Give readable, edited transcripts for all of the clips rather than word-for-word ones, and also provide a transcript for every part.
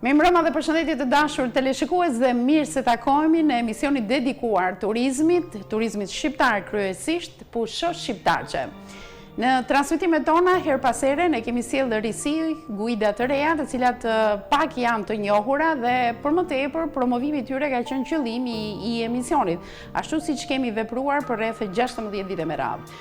Me mbrëma dhe përshëndetje të dashur teleshikues dhe mirë se takohemi në emisionin dedikuar turizmit shqiptar kryesisht, po shoh shqiptarçe. Në transmetimet tona her pas here ne kemi sjellë risi guida të reja, të cilat pak janë të njohura dhe për më tepër promovimi i tyre ka qenë qëllimi i emisionit, ashtu siç kemi vepruar për rreth 16 vite me radhë.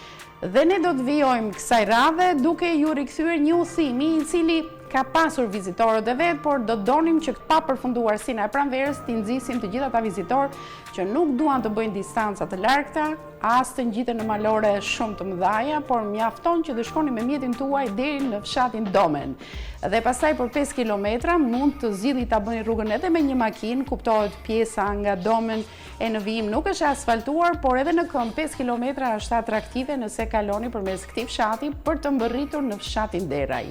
Dhe ne do të vijojmë kësaj radhe duke ju rikthyer një udhimi i cili ka pasur vizitorët e vet, por do donim që pa përfunduar si në pranverës t'i nxisim të gjithë ata vizitorë që nuk duan të bëjnë distanca të largta, as të ngjiten në malore shumë të mëdha, por mjafton që të shkoni me mjetin tuaj deri në fshatin Domen. Dhe pastaj për 5 kilometra mund të zgjidhni ta bëni rrugën edhe me një makinë, kuptohet pjesa nga Domen e në vijim nuk është asfaltuar, por edhe në këmbë 5 kilometra është atraktive nëse kaloni përmes këtij fshati për të mbërritur në fshatin Deraj.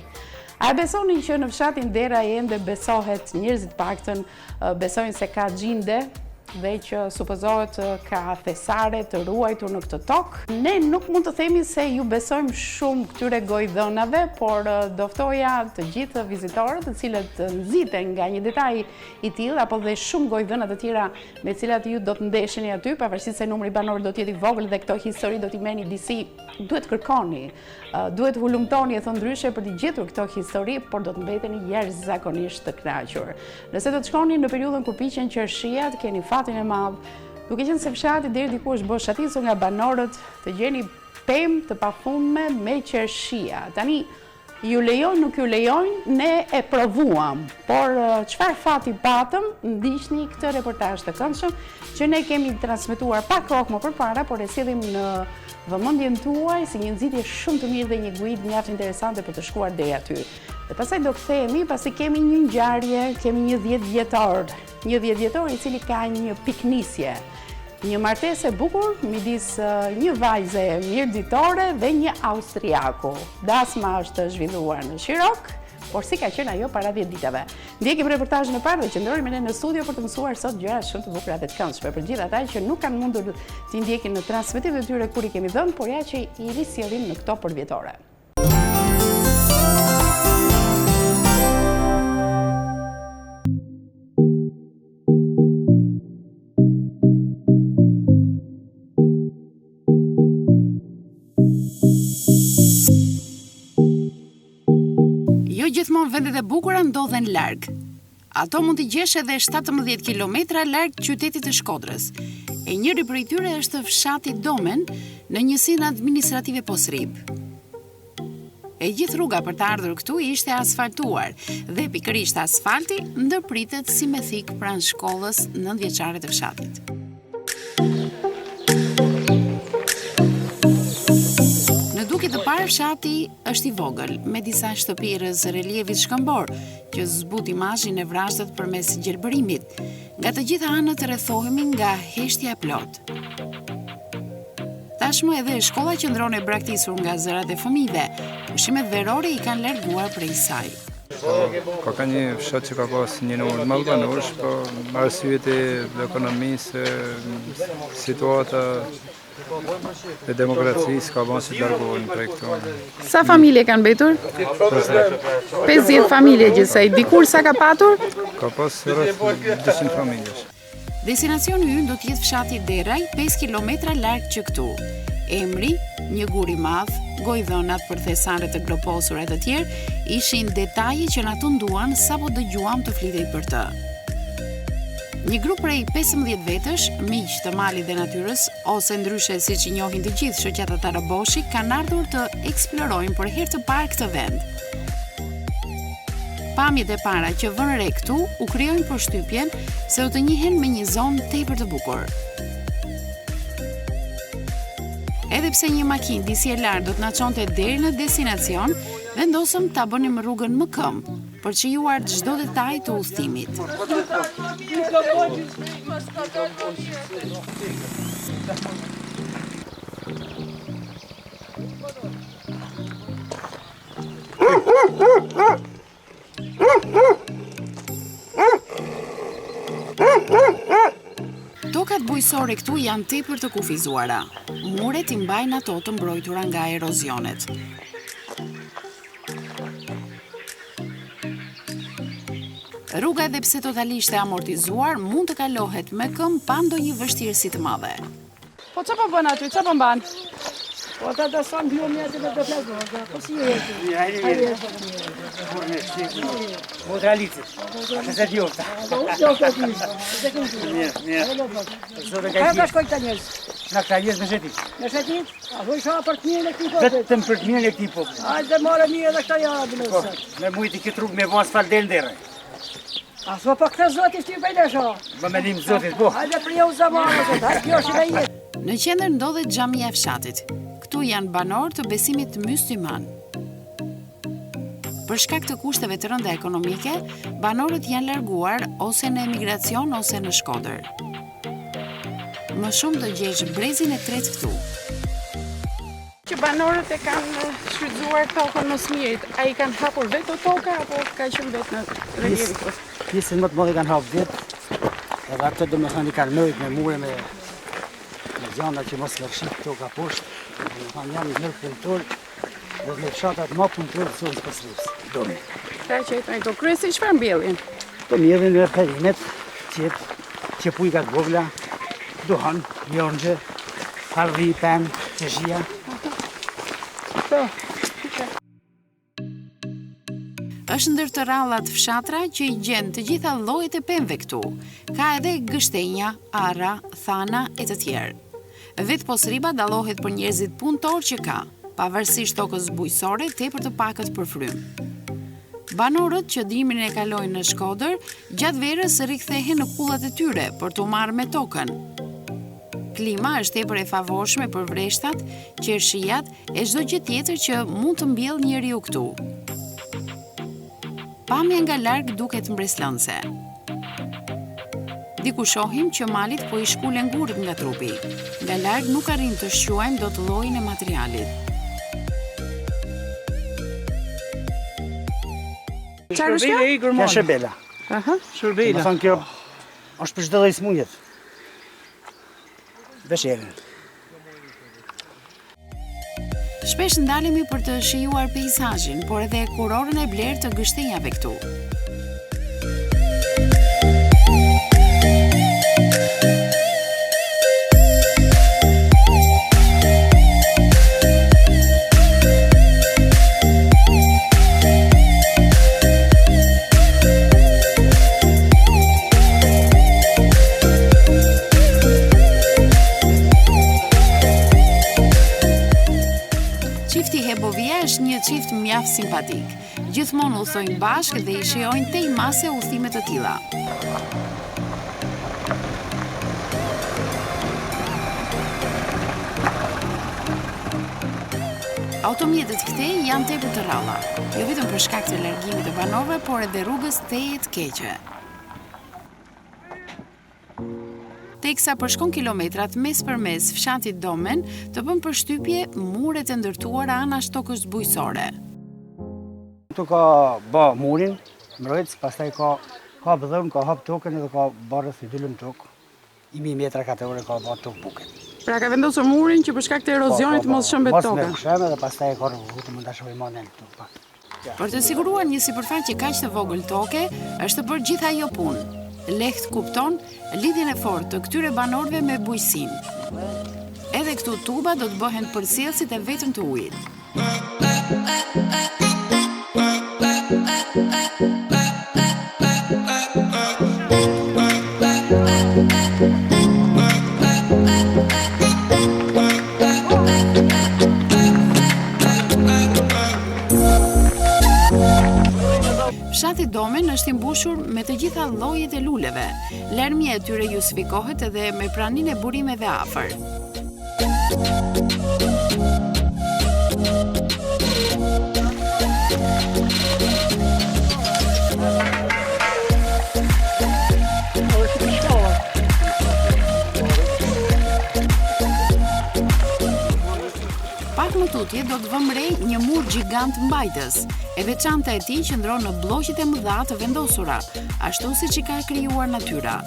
A besoni që në fshatin Deraj ende besohet, njerëzit paktën besojnë se ka gjinde dhe që supozohet ka thesare të ruajtur në këtë tokë. Ne nuk mund të themi se ju besojmë shumë këtyre gojdhënave, por do ftoja të gjithë vizitorët të cilët nxiten nga një detaj i tillë apo dhe shumë gojdhëna të tjera me të cilat ju do të ndesheni aty, pavarësisht se numri banor do të jetë i vogël dhe këto histori do t'i merrni disi, duhet kërkoni, duhet hulumtoni e thon ndryshe për të gjetur këto histori, por do të mbeteni jashtëzakonisht të kënaqur. Nëse do të shkoni në periudhën kur piqen qershiat, keni fatin e madh, duke qenë se fshati deri diku është boshatisur nga banorët, të gjeni pemë të pafundme me qershia. Tani ju lejojnë, nuk ju lejojnë, ne e provuam, por çfarë fati patëm, ndiqni këtë reportazh të këndshëm që ne kemi transmetuar pak kohë më përpara, por e sillim në vëmendjen tuaj si një nxitje shumë të mirë dhe një guidë mjaft interesante për të shkuar deri aty. Dhe pastaj do kthehemi pasi kemi një ngjarje, kemi një 10 vjetor i cili ka një piknisje. Një martesë e bukur midis një vajze mirëditore dhe një austriaku. Dasma është zhvilluar në Shirok, por si ka qenë ajo para 10 ditave. Ndjekim reportazhin e parë dhe qëndrojmë ne në studio për të mësuar sot gjëra shumë të bukura dhe të këndshme për gjithë ata që nuk kanë mundur t'i ndjekin në transmetimet e tyre kur i kemi dhënë, por ja që i risjellim në këto përvjetore. Gjithmonë vendet e bukura ndodhen larg. Ato mund t'i gjesh edhe 17 kilometra larg qytetit të Shkodrës. E njëri prej tyre është fshati Domen në njësinë administrative Posrib. E gjithë rruga për të ardhur këtu ishte asfaltuar dhe pikërisht asfalti ndërpritet si me thik pranë shkollës 9-vjeçare të fshatit. Fshati është i vogël, me disa shtëpi rreth relievit shkëmbor, që zbut imazhin e vrasët përmes gjelbërimit. Nga të gjitha anët rrethohemi nga heshtja e plot. Tashmë edhe shkolla qendrore e braktisur nga zërat e fëmijëve, pushimet verore i kanë larguar prej saj. Ka një fshat që ka pas një numër të madh banorësh, po arsyet e ekonomisë, situata e demokracisë ka bërë që të largohen prej këtu. Sa familje kanë mbetur? 50 familje gjithsej. Dikur sa ka patur? Ka pas rreth 200 familjesh. Destinacioni ynë do të jetë fshati Deraj, 5 kilometra larg që këtu. Emri, një gur i madh, gojdhënat për thesare të gloposura e të tjerë, ishin detaje që na tunduan sapo dëgjuam të flitej për të. Një grup prej 15 vetësh, miq të malit dhe natyrës, ose ndryshe siç i njohin të gjithë shoqata Taraboshi, kanë ardhur të eksplorojnë për herë të parë këtë vend. Pamjet e para që vënë re këtu u krijojnë përshtypjen se u të njihen me një zonë tepër të bukur. Edhe pse një makinë disi e lartë do të na çonte deri në destinacion, vendosëm ta bënim rrugën më këmbë, për të shijuar çdo detaj të udhëtimit. Tokat bujësore këtu janë tepër të kufizuara. Muret i mbajnë ato të mbrojtura nga erozionet. Rruga edhe pse totalisht e amortizuar mund të kalohet me këmbë pa ndonjë vështirësi të madhe. Po çfarë po bën aty? Çfarë po mban? Po ata do son blu mjete me do flasë, po si e Mo realitet. A se djofta. Ka ka shkoj këta njerëz. Na këta njerëz me shetit. Me shetit? A do isha për të mirën e këtij populli. Vetëm për të mirën e këtij populli. Hajde marrë mirë edhe këta janë Po, bëlosat. me mujt i këtë rrugë me vën asfalt del dere. A s'po po këtë zoti shty bëjnë sho. Më mendim zotit, po. Hajde për jou zamanë zot. Hajde kjo është vetë. Në qendër ndodhet xhamia e fshatit. Këtu janë banor të besimit mysliman. Për shkak të kushteve të rënda ekonomike, banorët janë larguar ose në emigracion ose në Shkodër. Më shumë të gjesh brezin e tretë këtu. Që banorët e kanë shfrytzuar tokën në smirit, a i kanë hapur vetë toka apo ka qenë vetë në rrjedhë? Pjesën më të madhe kanë hapur vetë. Edhe ato domethënë i kanë mërrit me mure me gjana që mos lërshit toka poshtë. Domethënë janë në punëtor dhe me fshatat më punëtor të zonës Kosovës. Domi. Këta që jetojnë këto kryesi çfarë mbjellin? Po mjedhin në perimet, që pujka të vogla, duhan, ljonxhe, harri, pen, qeshia. Po. Është ndër të rallat fshatra që i gjen të gjitha llojet e pemëve këtu. Ka edhe gështenja, arra, thana e të tjerë. Vetë posriba dallohet për njerëzit punëtor që ka, pavarësisht tokës bujësore tepër të pakët për frym. Banorët që dimrin e kalojnë në Shkodër, gjatë verës rikthehen në kullat e tyre për të marrë me tokën. Klima është tepër e favorshme për vreshtat, qershijat e çdo gjë tjetër që mund të mbjellë njeriu këtu. Pamja nga larg duket mbreslënse. Diku shohim që malit po i shkulen gurët nga trupi. Nga larg nuk arrim të shquajmë dot llojin e materialit. Çfarë është kjo? Kjo është shërbela. Aha. Më thonë kjo është për çdo lloj smundjet. Veshjerën. Shpesh ndalemi për të shijuar peizazhin, por edhe kurorën e blerë të gështenjave këtu. Çifti Hebovia është një çift mjaft simpatik. Gjithmonë udhtojnë bashkë dhe i shijojnë tej mase udhime të tilla. Automjetet këtej janë tepër të rralla, jo vetëm për shkak të largimit të banorëve, por edhe rrugës teje të keqe. Teksa përshkon kilometrat mes për mes fshatit Domen, të bën përshtypje muret e ndërtuara anash tokës bujësore. Këtu ka bë murin, mbrojtës, pastaj ka bëdhëm, ka hap tokën edhe ka barës i dullëm tokë. 1000 metra katërore ka bë tokë buket. Pra ka vendosur murin që për shkak të erozionit mos shëmbet toka. Mos me shëmbë dhe pastaj ka rrugë mund ta shohim më këtu. Për të siguruar një sipërfaqe kaq të vogël toke, është të bërë gjithë ajo punë. Lehtë kupton lidhjen e fortë të këtyre banorëve me bujqësinë. Edhe këtu tuba do të bëhen përcjellësit e vetëm të ujit. Fshati Domen është i mbushur me të gjitha llojet e luleve. Larmia e tyre justifikohet edhe me praninë e burimeve afër. Pak më tutje do të vëmë re një mur gjigant mbajtës. E veçanta e tij qëndron në blloqet e mëdha të vendosura, ashtu siç i ka krijuar natyra.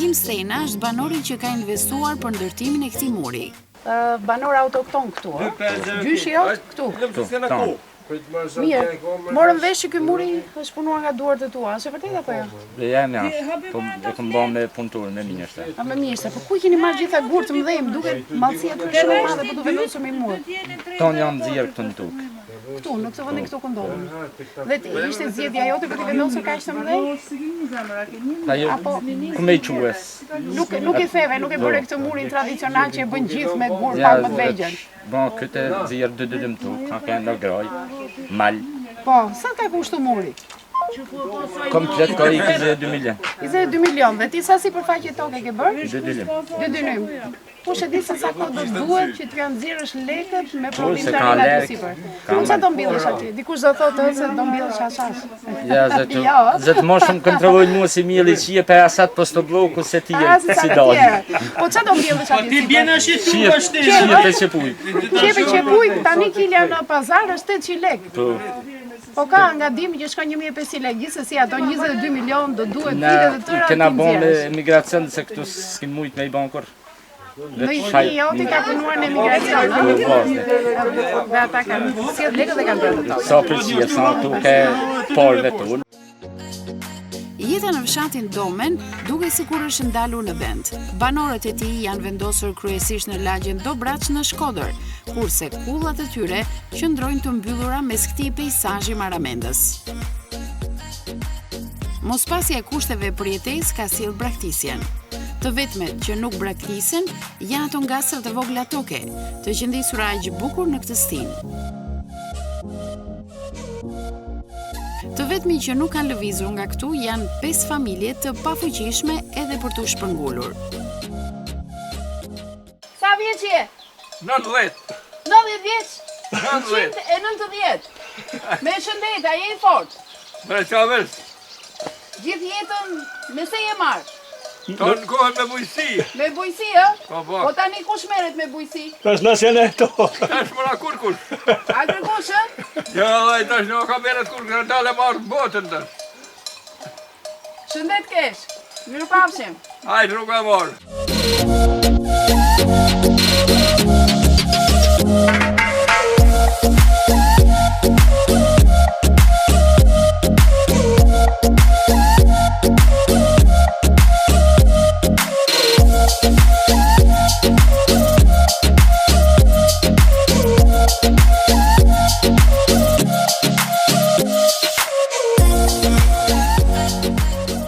Joakim Stena është banori që ka investuar për ndërtimin e këtij muri. Banor autokton këtu, gjyshi jot këtu. Mirë, morëm vesh që ky muri është punuar nga duart e tua, është e vërtetë apo jo? Ja, po e kam bën me punëtor me minjështe. Me mirë, po ku i keni marrë gjitha gurë të mëdhenj, duket mallësia të shumë e madhe, po të vendosur me mur. Ton janë nxjerr këtu në tokë. Këtu, në këtë vend këtu ku ndodhemi. Dhe ishte zgjedhja jote për të vendosur kaq të mëdhenj? Ajo ku më ques. Nuk e theve, nuk e bëre këtë murin tradicional që e bën gjithë me gurë pak më të vegjël. Bon, këtë nxjerr dy tu, ka kanë groj, mal. Po, sa ka kushtu muri? Komplet ka i 22 milion. 22 milion, dhe ti sa si përfaqe toke ke bërë? 2 dylim. 2 dylim. Po she di se sa kohë do duhet që të janë nxjerrësh lekët me se prodhim ka të lek, sipër. ka Po sa do mbillesh aty? Dikush do thotë se do mbillesh ashas. Ja, zet më shumë kontrolloj mua si mielli qie pa asat po sto bloku se ti si dal. Po ça do mbillesh aty? Ti bjen është Qie pe çepuj. Qepe çepuj, tani kilja në pazar është 800 lekë. Po ka ngadimi që shkon 1500 lekë, gjithsesi ato 22 milion do duhet vite të tëra. Kena bën me emigracion se këtu s'kin mujt me i bën kur. Në i joti ka punuar në emigracion. Dhe ata kanë sjell lekët dhe kanë bërë. Sa përqie, sa tu ke parve tonë. Jeta në fshatin Domen duke sikur është ndalur në vend. Banorët e tij janë vendosur kryesisht në lagjen Dobraç në Shkodër, kurse kullat e tyre qëndrojnë të mbyllura mes këtij peizazhi maramendës. Mospasja e kushteve për jetesë ka sjell braktisjen. Të vetmet që nuk braktisen janë ato ngastrat e vogla toke, të qëndisura aq bukur në këtë stin. Të vetmi që nuk kanë lëvizur nga këtu janë 5 familje të pafuqishme edhe për t'u shpërngulur. Sa vjeç je? 90. 90 vjeç? 90. 190. Me shëndet, a je i fort? Me qavesh, Gjithë jetën me se je marrë? të në kohën me bujësi. Me bujësi, ë? Po, Po tani kush merret me bujësi? Tash nësën e to. Tash mëra kur kush. A kërkosh, ë? Ja, dhe tash në ka meret kur kërë dalë marrë botën të. Shëndet kesh. Mirupafshim. Hajtë rruga marrë.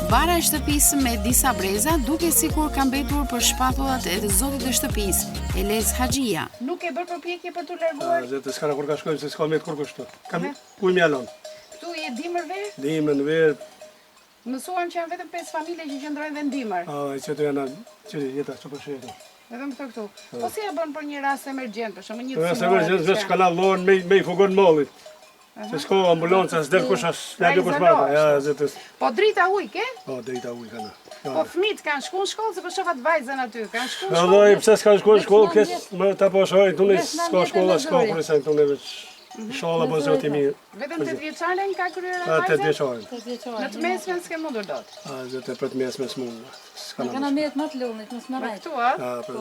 Bara e shtëpisë me disa breza duke sikur ka mbetur për shpatullat e të zotit të shtëpisë, Elez Haxhia. Nuk e bër përpjekje për t'u larguar? Zëtë s'ka kur ka shkojmë se s'ka me kur kështu. Kam kuj mjalon. Ktu je dimër ver? Dimën ver. Mësuam që janë vetëm 5 familje që qëndrojnë dhe ndimër. Që të janë që jeta që po shetë. Vetëm këtu. Po si e bën për një rast emergjent, për shembull një Të se vërë vetë kanallon me i fugon mollit. Se s'ka ambulancë, s'del kush as lagë kush marrë. Ja, zëtë. Po drita ujë ke? Po drita ujë kana. Po fëmijët kanë shkuar në shkollë, se po shohat vajzën aty, kanë shkuar në Alloj, shkollë. pse s'ka shkuar në shkollë, kes më ta po shohaj tunë s'ka shkolla, s'ka kur sa tunë veç. Inshallah po zoti mirë. Vetëm 8 vjeçaren ka kryer A atë 8 vajzën? vjeçare. Në të mesmen s'ke mundur dot. A zëtë për të mesme s'mund. S'ka Kanë më. mjet më të lumit, mos më rajt. Këtu, a? A për.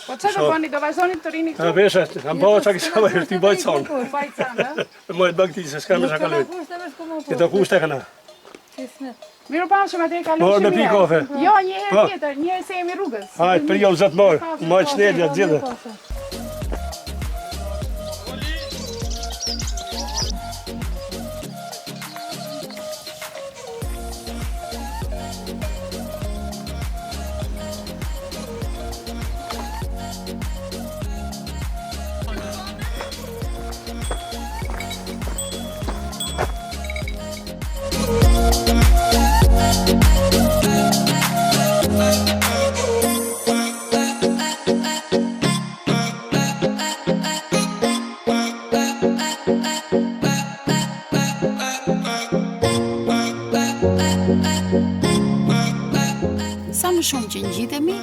Po çfarë do bëni, do vazhdoni të rini A këtu? vesha, kam bëu çka kisha bërë, ti bëj son. Fajcan, ë? Më të bagti se s'ka më sa kaloj. Kushte më shku më Ti të kushte kana. Kismet. Mirupafshim, atëherë Po, kalojmë. në pi kafe. Jo, një herë Po. tjetër, një herë se jemi rrugës. Hajt, për jo zot mor. Më çnedja gjithë. Sa më shumë që ngjitemi,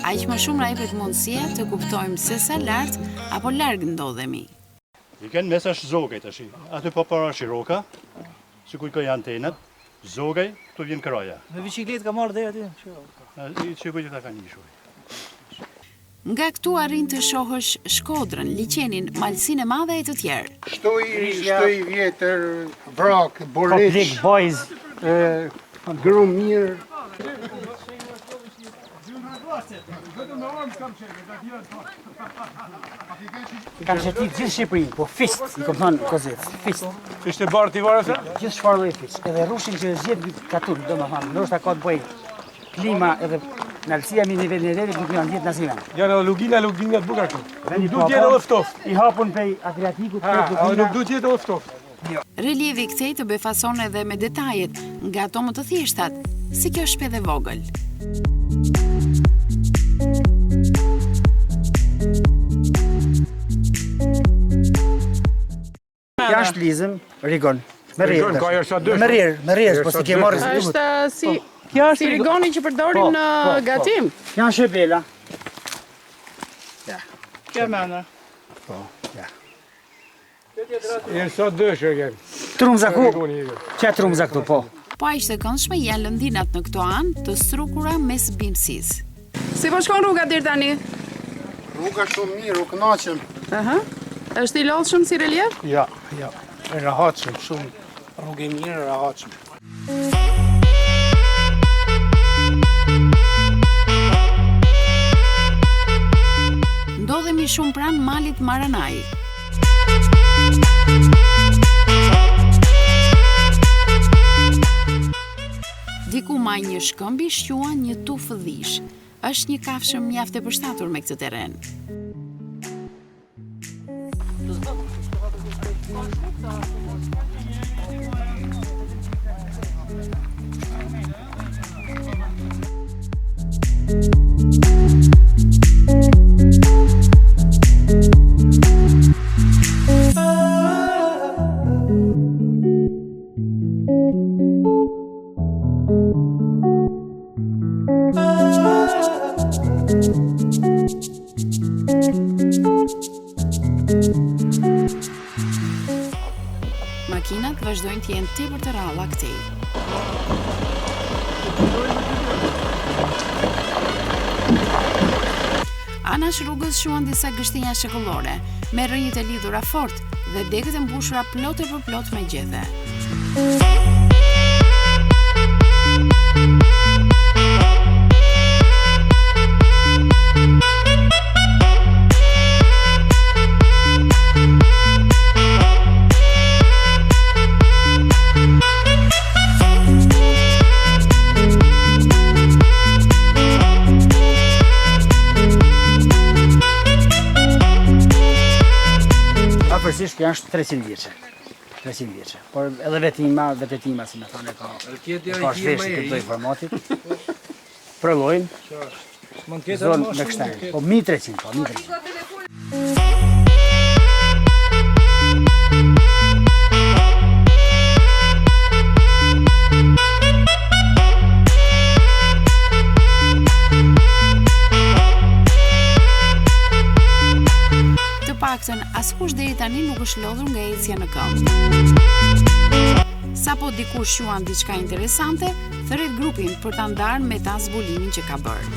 aq më shumë na jepet mundësia të kuptojmë se sa lart apo larg ndodhemi. I kanë mesash zogaj tash. Aty po para shiroka, sikur që janë antenat, zogaj, këtu vjen kraja. Me bicikletë ka marrë deri aty. I që bëjtë ta ka njëshuj. Nga këtu arrin të shohësh Shkodrën, liçenin, Malsinë e Madhe e të tjerë. Shtoj vjetër, vrak, borreq, Komplik, boys, grum mirë. Kanë shëtit gjithë Shqipërinë, po fist, i kom thonë kozit, fist. Ishte barë t'i varë se? Gjithë shfarë lloj fist. Edhe rushin që zgjedh katur, domethënë, ndoshta ka të bëjë klima edhe nalësia mi nivelin e revit nuk janë gjithë nasimen. Janë edhe lugina të buka këtu. Vendi Nuk duhet jetë edhe ftoft. I hapun prej Adriatikut, Edhe nuk duhet jetë edhe ftoft. Relievi i këtej të befason edhe me detajet, nga ato më të thjeshtat, si kjo shpedhe vogël. Jashtë lizëm, rigon. Me Rigon, ka rrirë. jasht sa dëshme. Me rrirë, po si ke marrë si duhet. Është si rigoni që përdorim në gatim. Janë shëbela. Kjo mëna. Po, ja. Janë sa dëshme kënë. Trumza ku? Që trumza këtu, po. Po aq të këndshme janë lëndinat në këto anë të strukura mes bimësisë. Si po shkon rruga deri tani? Rruga shumë mirë, u kënaqem. Aha. Është i lodhshëm si relief? Ja. E rahatshëm, shumë. Rrugë mirë, rahatshëm. Ndodhemi shumë pranë malit Maranaj. Diku maj një shkëmbi shquan një tufë dhish. Është një kafshëm mjaft e përshtatur me këtë terren. Makinat vazhdojnë të jenë tepër të ralla këtej. Anash rrugës shuan disa gështinja shekullore, me rrënjët e lidhura fort dhe degët e mbushura plot e për plot me gjethe. Afërsisht kjo është 300 vjeçe. 300 vjeçe. Por edhe vetima, si më thonë ka. Ka shvesh këtë lloj formatit. Provojmë. Zonë në kështajnë. Po 1300, po 1300. Askush deri tani nuk është lodhur nga ecja në këmbë. Sapo dikush shuan diçka interesante, thret grupin për ta ndarë me ta zbulimin që ka bërë.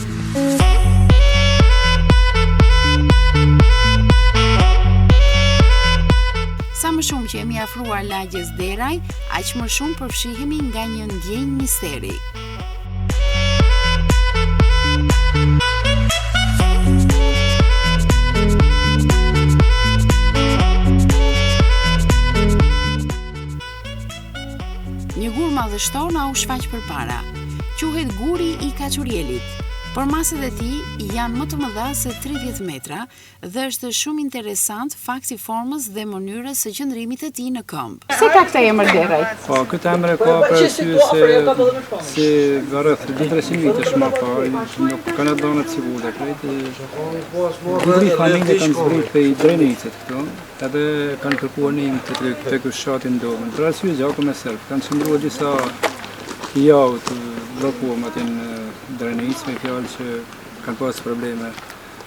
Sa më shumë që jemi afruar lagjes deraj, aq më shumë përfshihemi nga një ndjenjë misteri. Një gur madhështor na u shfaq përpara. Quhet guri i Kaçurielit. Por maset e tij janë më të mëdha se 30 metra dhe është shumë interesant fakti formës dhe mënyrës së qëndrimit të tij në këmbë. Si ka këtë emër deraj? Po, këtë emër ka për arsye se rreth 200 vitesh më parë nuk kanë dhënë civile, familje kanë zbritur prej Drenicit këtu, edhe kanë kërkuar ndihmë tek fshatin Domën. Për arsye gjaku me serb, kanë qëndruar disa javë të blokuar aty në Drenic, me fjalë që kanë pas probleme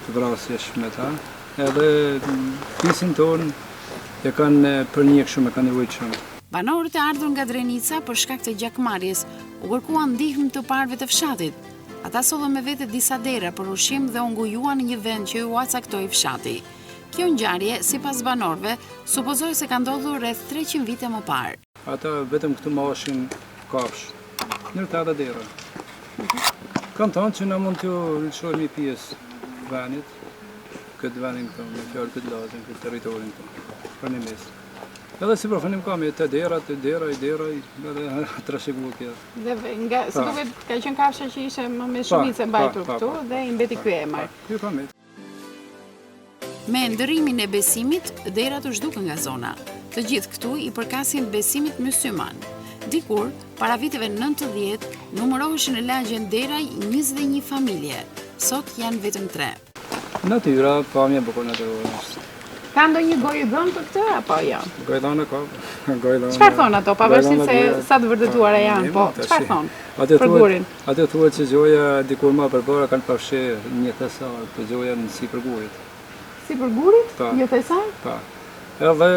të vrasjesh me ta, edhe pisin tonë e kanë përnjek shumë, e kanë nevojë shumë. Banorët e ardhur nga Drenica për shkak të gjakmarrjes u kërkuan ndihmë të parëve të fshatit, Ata sollën me vete disa dera për ushqim dhe u ngujuan në një vend që u caktoi fshati. Kjo ngjarje, sipas banorëve, supozohet se ka ndodhur rreth 300 vite më parë. Ata vetëm këtu mashin kafsh, në të dera. Kanë thënë që na mund të lëshojmë një pjesë venit, këtë venin këtu, me fjalë këtë lazën, këtë territorin këtu, për një mes. Edhe si përfënim kam e të dera, edhe trashëgua kjo. Dhe nga, si duket, ka qenë kafsha që ishe më me shumicë mbajtur këtu dhe i mbeti ky emër. Ky kam e. Me ndërrimin e besimit, derat u zhdukën nga zona. Të gjithë këtu i përkasin besimit mysliman. Dikur, para viteve 90, numëroheshin në lagjen deraj 21 familje. Sot janë vetëm 3. Natyra, pamje bukur natyrore. Ka ndonjë gojë dhënë për këtë apo jo? Gojdhane ka. Çfarë thon ato, pavarësisht se sa të vërtetuara janë, po çfarë thon? Për gurin. Atë thuhet se gjoja dikur më përpara kanë pafshir një thesar, të gjoja në sipër gurit. Sipër gurit? Një thesar? Po. Edhe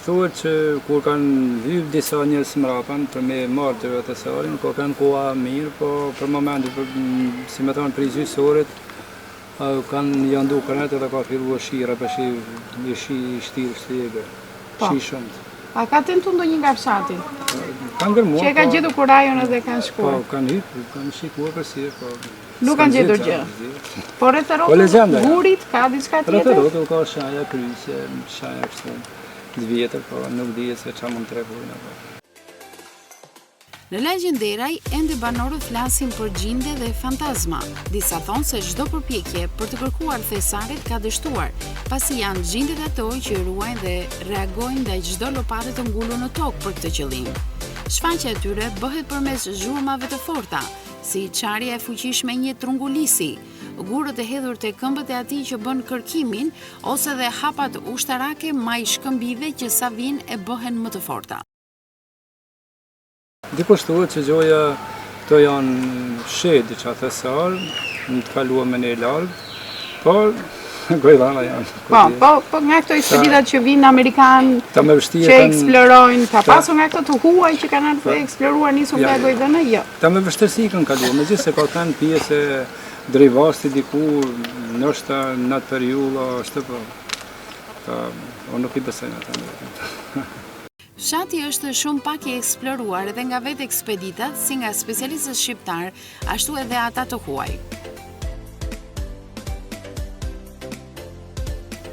thuhet që kur kanë hyrë disa njerëz mrapan për me marrë të thesarin, ko kanë koha mirë, po për momentin si më thon për gjysorit kanë janë duke edhe ka filluar shira, për shi shtirë, shi shumë. A ka tentu ndonjë nga fshati? Kanë gërmuar. Që e ka gjetur kurajon edhe kanë shkuar? Po, kanë hyrë, kanë shikuar përsi, po. Nuk kanë gjetur gjë. Po rreth rrotës gurit ka diçka tjetër? Rreth rrotës ka shaja kryqëse, shaja kështu. Të vjetër, po nuk dihet se çfarë mund të tregojnë apo. Në lagjen deraj, ende banorët flasin për gjinde dhe fantazma. Disa thonë se çdo përpjekje për të kërkuar thesaret ka dështuar, pasi janë gjindet ato që ruajnë dhe reagojnë ndaj çdo lopate të ngulur në tokë për këtë qëllim. Shfaqja e tyre bëhet përmes zhurmave të forta, si çarja e fuqishme e një trungulisi, gurët e hedhur te këmbët e atij që bën kërkimin, ose dhe hapat ushtarake maj shkëmbive që sa vinë e bëhen më të forta. Dikush thuhet që gjoja këto janë sheh diçka thesar, në të kaluar me një larg, por gojdhana janë. Po nga këto ekspeditat që vinë amerikan, që eksplorojnë, ka pasur nga këto të huaj që kanë ardhur të eksploruar nisur nga gojdhana, jo. Ta me vështirësi kanë kaluar, megjithëse ka kanë pjesë drejvasti diku, ndoshta në atë periudhë është po. Unë nuk i besoj atë. Fshati është shumë pak i eksploruar edhe nga vetë ekspeditat, si nga specialistët shqiptar, ashtu edhe ata të huaj.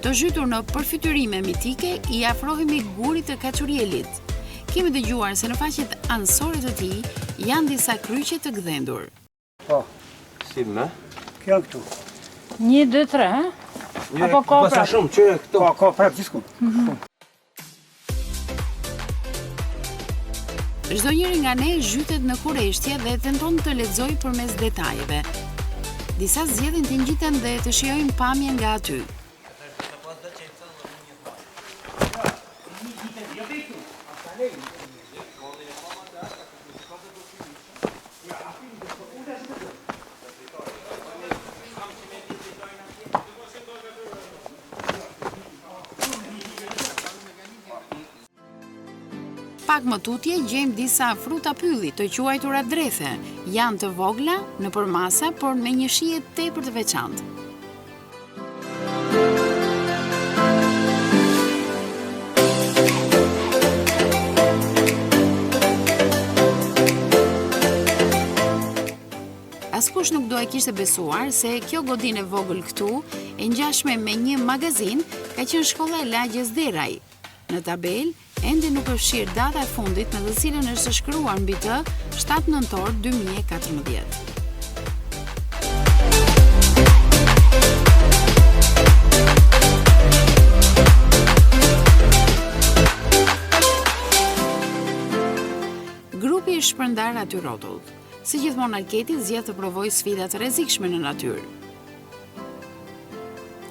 Të zhytur në përfytyrime mitike, i afrohemi gurit të Kaçurielit. Kemi dëgjuar se në faqet anësore të tij janë disa kryqe të gdhendur. Po, si më? Kjo këtu. 1, 2, 3, ha? Apo ka prap? Shumë që këtu. Po, ka prap gjithku. Çdo njëri nga ne zhytet në kurreshtje dhe tenton të lexojë përmes detajeve. Disa zgjedhin të ngjiten dhe të shijojnë pamjen nga aty. Pak më tutje gjejmë disa fruta pylli të quajtura drethe. Janë të vogla, në përmasa, por me një shije tepër të veçantë. Askush nuk do e kishte besuar se kjo godinë e vogël këtu, e ngjashme me një magazin, ka qenë shkolla e lagjes deraj. Në tabel, ende nuk është shirë data e fundit në të cilën është shkruar mbi të 7 nëntor 2014. Grupi i shpërndar aty rrotullt. Si gjithmonë Arketi zgjedh të provojë sfida të rrezikshme në natyrë.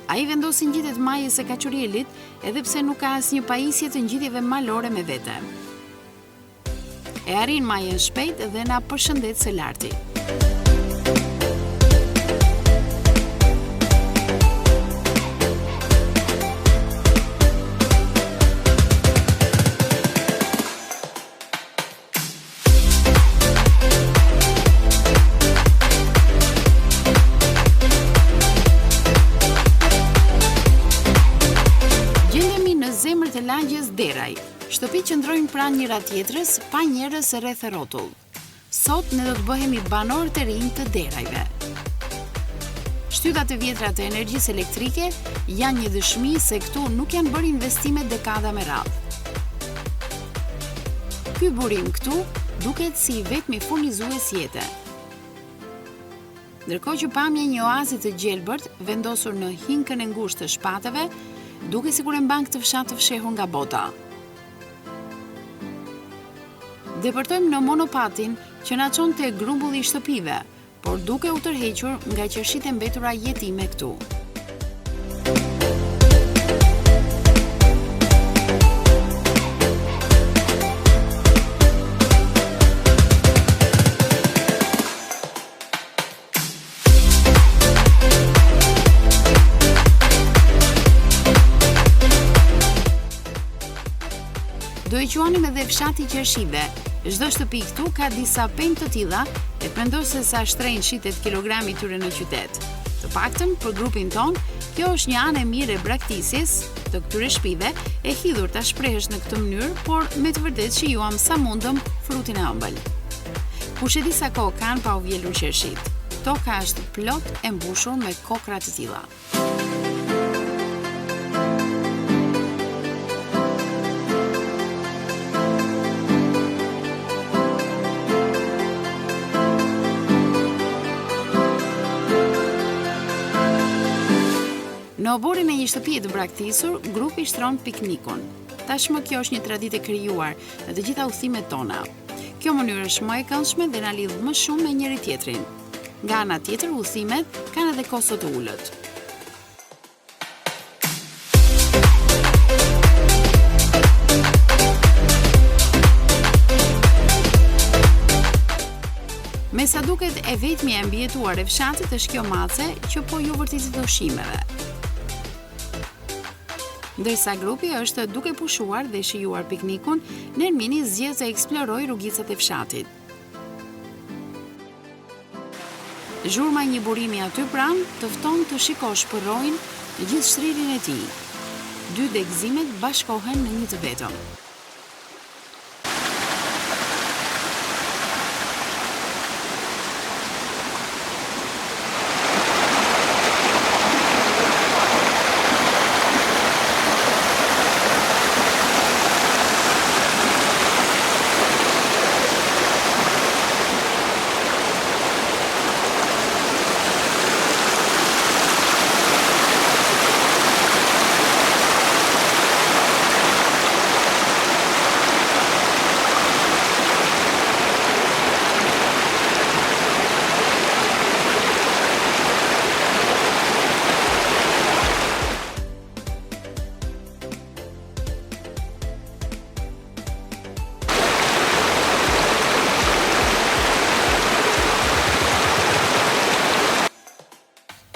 Ai vendosi ngjitjet majës së Kaçurielit, edhe pse nuk ka asnjë pajisje të ngjitjeve malore me vete. E arrin majën shpejt dhe na përshëndet së larti. lagjes Deraj. Shtëpitë qëndrojnë pranë njëra tjetrës, pa njerëz rreth rrotull. Sot ne do të bëhemi banor të rinj të Derajve. Shtytat e vjetra të energjisë elektrike janë një dëshmi se këtu nuk janë bërë investime dekada me radhë. Ky burim këtu duket si vetmi furnizues jete. Ndërkohë që pamja një oazi të gjelbërt vendosur në hinkën e ngushtë të shpatëve, duke sikur e mban këtë fshat të fshehur nga bota. Depërtojmë në monopatin që na çon te grumbulli i shtëpive, por duke u tërhequr nga qershitë e mbetura jetime këtu. Do i quanim edhe fshati qershive. Çdo shtëpi këtu ka disa pemë të tilla, e mendoj se sa shtrenjtë shitet kilogrami tyre në qytet. Të paktën për grupin ton, kjo është një anë e mirë e braktisjes të këtyre shtëpive, e hidhur ta shprehesh në këtë mënyrë, por me të vërtetë shijuam sa mundëm frutin e ëmbël. Kush e di sa kohë kanë pa u vjelur qershit. Toka është plot e mbushur me kokra të tilla. Në oborin e një shtëpie të braktisur, grupi shtron piknikun. Tashmë kjo është një traditë e krijuar në të gjitha udhëtimet tona. Kjo mënyrë është më e këndshme dhe na lidh më shumë me njëri tjetrin. Nga ana tjetër, udhëtimet kanë edhe kosto të ulët. Me sa duket e vetmja e mbijetuar e fshatit është kjo mace që po ju vërtetit ushqimeve. Ndërsa grupi është duke pushuar dhe shijuar piknikun, Nermini zgjedh të eksplorojë rrugicat e fshatit. Zhurma e një burimi aty pranë të fton të shikosh përrojnë në gjithë shtririn e tij. Dy degëzimet bashkohen në një të vetëm.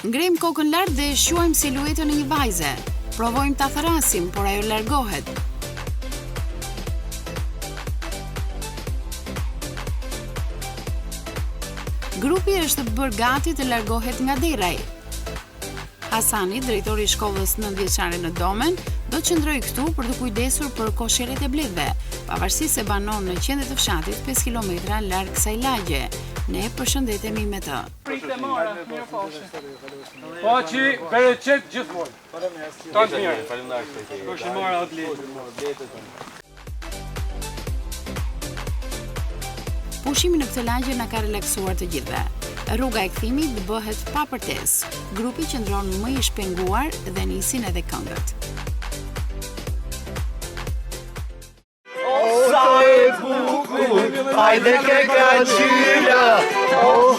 Ngrem kokën lart dhe shuajmë siluetën e një vajze. Provojmë ta thrasim, por ajo largohet. Grupi është bërë gati të largohet nga Deraj. Hasani, drejtori i shkollës 9-vjeçare në Domen, do të qëndrojë këtu për të kujdesur për kosheret e bledhve, pavarësisht se banon në qendër të fshatit 5 kilometra larg kësaj lagje. Ne përshëndetemi me të. Paçi, bereqet gjithmonë. Tanë mirë. Kush i marr atë Pushimi në këtë lagje na ka relaksuar të gjithëve. Rruga e kthimit bëhet pa përtesë. Grupi qëndron më i shpenguar dhe nisin edhe këngët. Hajde ke qyla,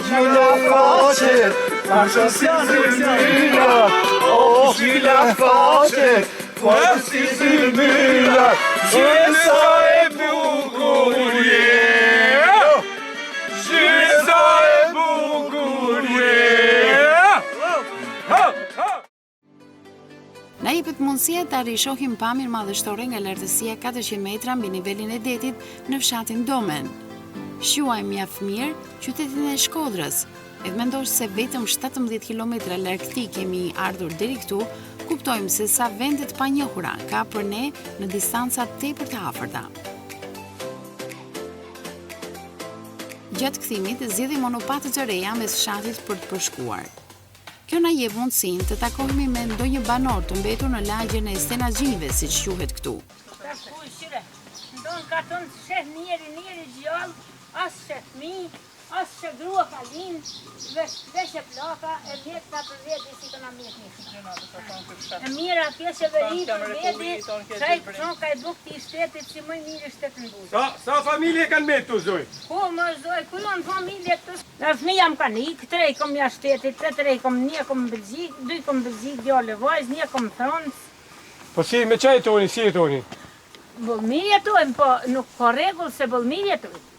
gjyla faqet, marshën si zyrmyra, gjyla faqet, marshën si zyrmyra, gjysa e bukur je, gjysa e bukur je. Na jepet mundësia të arrishohim pamjen madhështore nga lartësia 400 metra mbi nivelin e detit në fshatin Domen. Shuajmë mjaft mirë qytetin e Shkodrës, e mendosh se vetëm 17 kilometra larg këtij kemi ardhur deri këtu, kuptojmë se sa vendet pa njohura ka për ne në distanca tepër të afërta. Gjatë kthimit, zgjidhim monopatë të reja mes fshatit për të përshkuar. Kjo na jep mundësinë të takohemi me ndonjë banor të mbetur në lagjen e Stenazhive, siç quhet këtu. Ndon karton sheh njeri gjallë, as sheh fëmijë, as sheh grua kalin, vesh plaka, e vjet ka për vjet si kanë mirë. E mirë atje se veri për veti, sai son ka dukti i shtetit si më mirë shtetin buzë. Sa familje kanë me tu zoj? Po më zoj, ku janë familje të. Në fëmija më kanë ikë, 3 kom ja shtetit, 3 kom, 1 kom Belgjik, 2 kom Belgjik, djallë vajzë, 1 kom Francë. Po si me çaj toni, si toni? Bëllmirë jetojmë, po nuk ka rregull se bëllmirë jetojmë.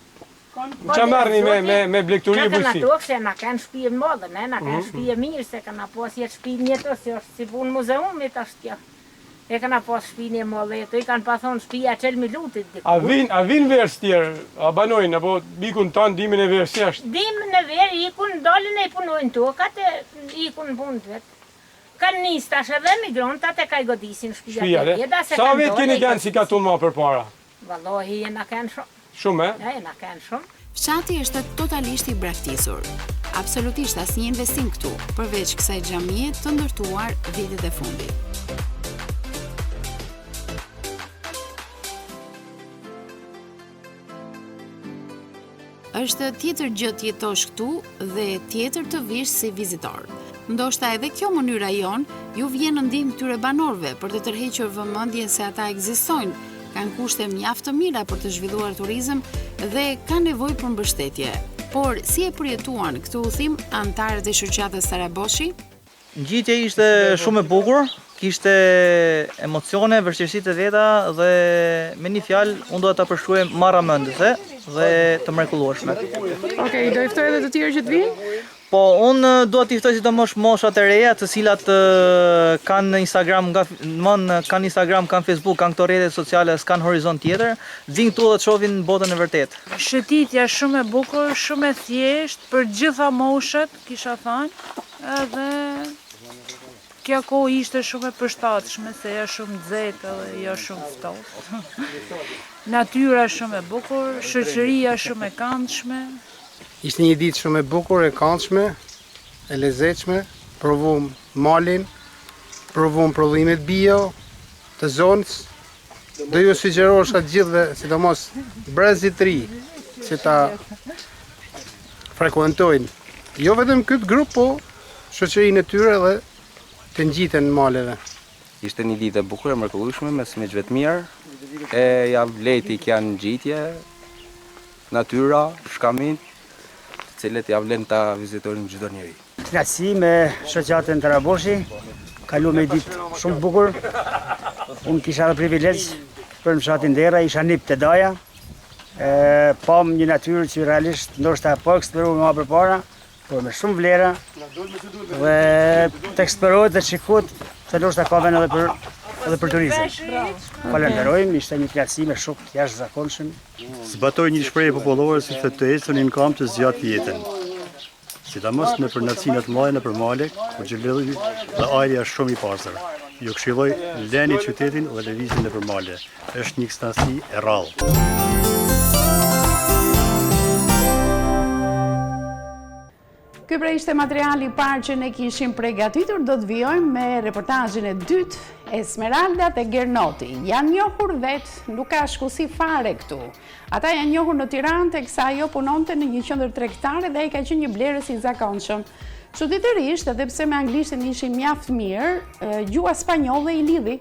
Qa marrni me blekturi bujësi? Ka kanë ato se na kanë shtëpi e madhe, ne na kanë shtëpi e mirë, se kanë pas jetë shtëpi njëto, se është si punë muzeumit ashtë kjo. E kanë pas shtëpi e madhe, jeto i kanë pa thonë shtëpia qelë minutit. A vin vers tjerë, a banojnë, apo bikun tanë dimin e vers jashtë? Dimin e verë, ikun dalin e punojnë tokat e ikun punët vetë. Kanë nis tash edhe migrantat e ka i godisin shtëpia të vjeda. Sa vetë keni kanë si ka tunë ma për para? Vallohi, na kanë shumë. Shumë, na kanë shumë. Fshati është totalisht i braktisur. Absolutisht asnjë investim këtu, përveç kësaj xhamie të ndërtuar vitet e fundit. Është tjetër gjë të jetosh këtu dhe tjetër të vish si vizitor. Ndoshta edhe kjo mënyra jon ju vjen në ndihmë këtyre banorëve për të tërhequr vëmendjen se ata ekzistojnë, kanë kushte mjaft të mira për të zhvilluar turizëm dhe kanë nevojë për mbështetje. Por si e përjetuan këtë udhim anëtarët e shoqatës Taraboshi? Ngjitja ishte shumë e bukur, kishte emocione, vështirësi të veta dhe me një fjalë unë do ta përshkruaj marramendëse dhe të mrekullueshme. Okej, do i ftoj edhe të tjerë që të vinë? Po, unë do t'i ftoj sidomos moshat e reja, të cilat kanë Instagram, kanë Instagram, kanë Facebook, kanë këto rrjete sociale, s'kan horizont tjetër, vinë këtu dhe të shohin botën e vërtet. Shëtitja shumë e bukur, shumë e thjesht, për gjitha moshat, kisha thënë, edhe kjo kohë ishte shumë e përshtatshme, se ja shumë nxehtë dhe ja shumë ftohtë. Natyra shumë e bukur, shoqëria shumë e këndshme. Ishte një ditë shumë e bukur, e këndshme, e lezetshme, provuam malin, provuam prodhimet bio të zonës. Do ju sugjerosh atë gjithëve, sidomos brezit të ri, që ta frekuentojnë. Jo vetëm këtë grup, po shoqërinë e tyre dhe të ngjiten në maleve. Ishte një ditë e bukur e mrekullueshme me smicëve të mirë, e javë leti janë ngjitje, natyra, shkamin, cilët ja vlen ta vizitojnë çdo njeri. Knaqësi me shoqatën Taraboshi, kalu me ditë shumë bukur. Unë kisha edhe privilegj për në fshatin Dera, isha nip të daja. Pam një natyrë që realisht ndoshta po eksploruar më përpara, por me shumë vlera. Dhe të eksplorohet dhe shikohet se ndoshta ka vend edhe për turizëm. Falenderojmë, ishte një knaqësi me shok të jashtëzakonshëm. Zbatoj një shprehje popullore si thotë të ecën në kam të zgjat jetën. Sidomos në përnacinat mëdha në përmale, ku xhelelli dhe ajri është shumë i pastër. Ju këshilloj lëni qytetin dhe lëvizjen në përmale. Është një ekstasi e rrallë. Ky pra ishte materiali i parë që ne kishim përgatitur, do të vijojmë me reportazhin e dytë, Esmeraldat e Gernoti. Janë njohur vetë, nuk ka shkusi fare këtu. Ata janë njohur në Tiranë teksa ajo punonte në një qendër tregtare dhe ai ka qenë një blerës i zakonshëm. Çuditërisht, edhe pse me anglishtin ishin mjaft mirë, gjuha spanjolle i lidhi.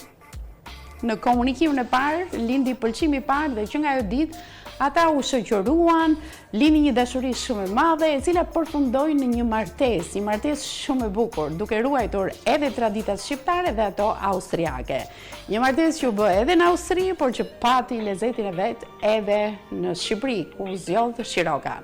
Në komunikimin e parë, lindi pëlqimi i parë dhe që nga ajo ditë ata u shoqëruan, lini një dashuri shumë e madhe, e cila përfundoi në një martesë shumë e bukur, duke ruajtur edhe traditat shqiptare dhe ato austriake. Një martesë që u bë edhe në Austri, por që pati lezetin e vet edhe në Shqipëri, ku zgjodh Shiroka.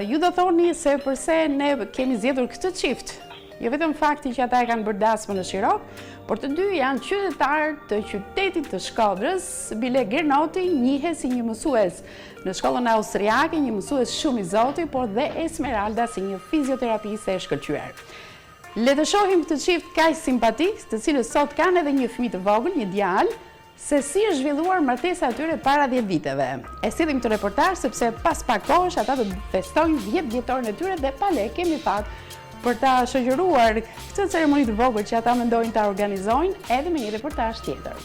Ju do thoni se përse ne kemi zgjedhur këtë çift. Jo vetëm fakti që ata e kanë bërë dasmë në Shirok, por të dy janë qytetarë të qytetit të Shkodrës. Bile Gernoti njihet si një mësues në shkollën austriake, një mësues shumë i zoti, por dhe Esmeralda si një fizioterapiste e shkëlqyer. Le të shohim këtë çift kaq simpatik, të cilët sot kanë edhe një fëmijë të vogël, një djalë, se si është zhvilluar martesa e tyre para 10 viteve. E sillim këtë reportazh sepse pas pak kohësh ata do festojnë 10 vjetorin e tyre dhe pale kemi fat për ta shoqëruar këtë ceremoni të vogël që ata mendojnë ta organizojnë edhe me një reportazh tjetër.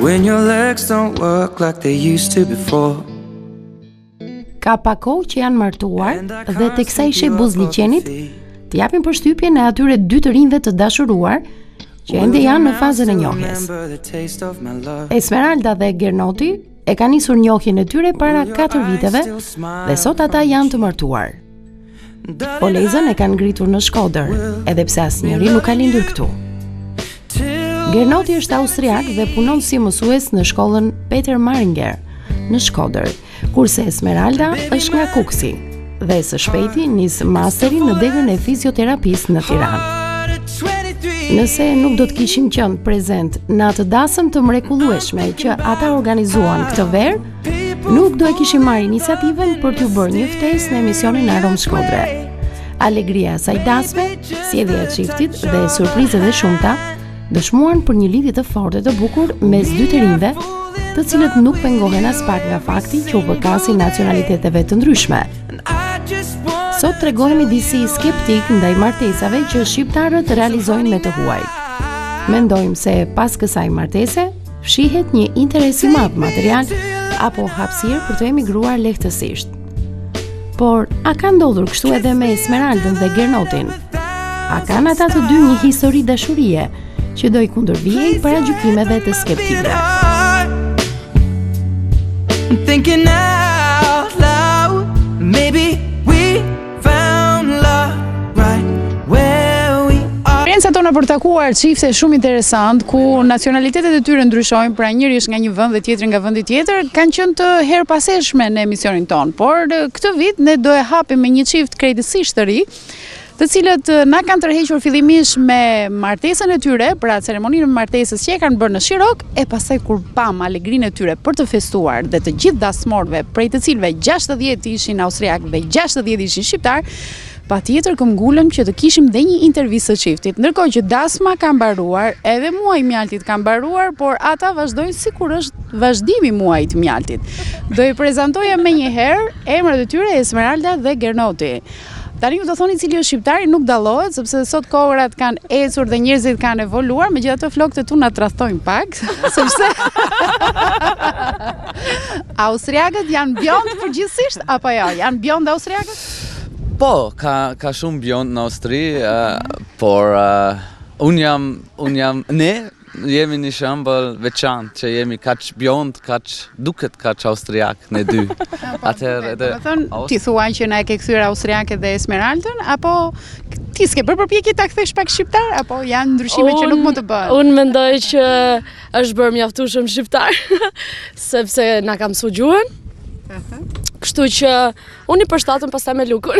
When your legs don't work like they used to before. Ka pak kohë që janë martuar dhe teksa i sheh buzliqenit, të japin përshtypjen e atyre dy të rinjve të dashuruar që ende janë në fazën e njohjes. Esmeralda dhe Gernoti e kanë nisur njohjen e tyre para 4 viteve dhe sot ata janë të martuar. Olezën e kanë ngritur në Shkodër, edhe pse asnjëri nuk ka lindur këtu. Gernoti është austriak dhe punon si mësues në shkollën Peter Maringer në Shkodër, kurse Esmeralda është nga Kuksi dhe së shpejti nis masterin në degën e fizioterapisë në Tiranë. Nëse nuk do të kishim qenë prezent në atë dasëm të mrekullueshme që ata organizuan këtë verë, nuk do e kishim marrë iniciativën për t'u bërë një ftesë në emisionin Arom Shkodre. Alegria e asaj dasme, sjellja e çiftit dhe surprizat e shumta dëshmuan për një lidhje të fortë të bukur mes dy të rinjve, të cilët nuk pengohen as pak nga fakti që u përkasin nacionaliteteve të ndryshme. Sot tregojmë disi skeptik ndaj martesave që shqiptarët realizojnë me të huaj. Mendojmë se pas kësaj martese fshihet një interes i madh material apo hapësirë për të emigruar lehtësisht. Por a ka ndodhur kështu edhe me Esmeraldën dhe Gernotin? A kanë ata të dy një histori dashurie që do i kundërvijej paragjykimeve të skeptikëve? Thinking out loud, maybe we found love right where we are. Eksperienca tona për takuar çifte shumë interesant ku nacionalitetet e tyre ndryshojnë, pra njëri është nga një vend dhe tjetri nga vendi tjetër, kanë qenë të herpaseshme në emisionin ton, por këtë vit ne do e hapim me një çift krejtësisht të ri, të cilët na kanë tërhequr fillimisht me martesën e tyre, pra ceremoninë e martesës që e kanë bërë në Shirok, e pastaj kur pam alegrinë e tyre për të festuar dhe të gjithë dasmorëve, prej të cilëve 60 ishin austriak dhe 60 ishin shqiptar, patjetër këmbgulëm që të kishim dhe një intervistë të çiftit. Ndërkohë që dasma ka mbaruar, edhe muaji mjaltit ka mbaruar, por ata vazhdojnë sikur është vazhdimi i muajit mjaltit. Do i prezantoja më një herë emrat e tyre, Esmeralda dhe Gernoti. Tani ju do thoni cili është shqiptari, nuk dallohet, sepse sot kohërat kanë ecur dhe njerëzit kanë evoluar, megjithatë flokët e tu na tradhtojnë pak, sepse austriakët janë bjond përgjithsisht apo jo? Janë bjond austriakët? Po, ka shumë bjond në Austri, por unë jam ne jemi një shembull veçantë që jemi kaq bjond, duket kaq austriak ne dy. Atëherë edhe ti thua që na e ke kthyer austriake dhe Esmeraldën, apo ti s'ke bërë përpjekje ta kthesh pak shqiptar, apo janë ndryshime që nuk mund të bëhen? Unë mendoj që është bërë mjaftueshëm shqiptar, sepse na ka mësuar gjuhën. Kështu që unë i përshtatëm pastaj me Lukun.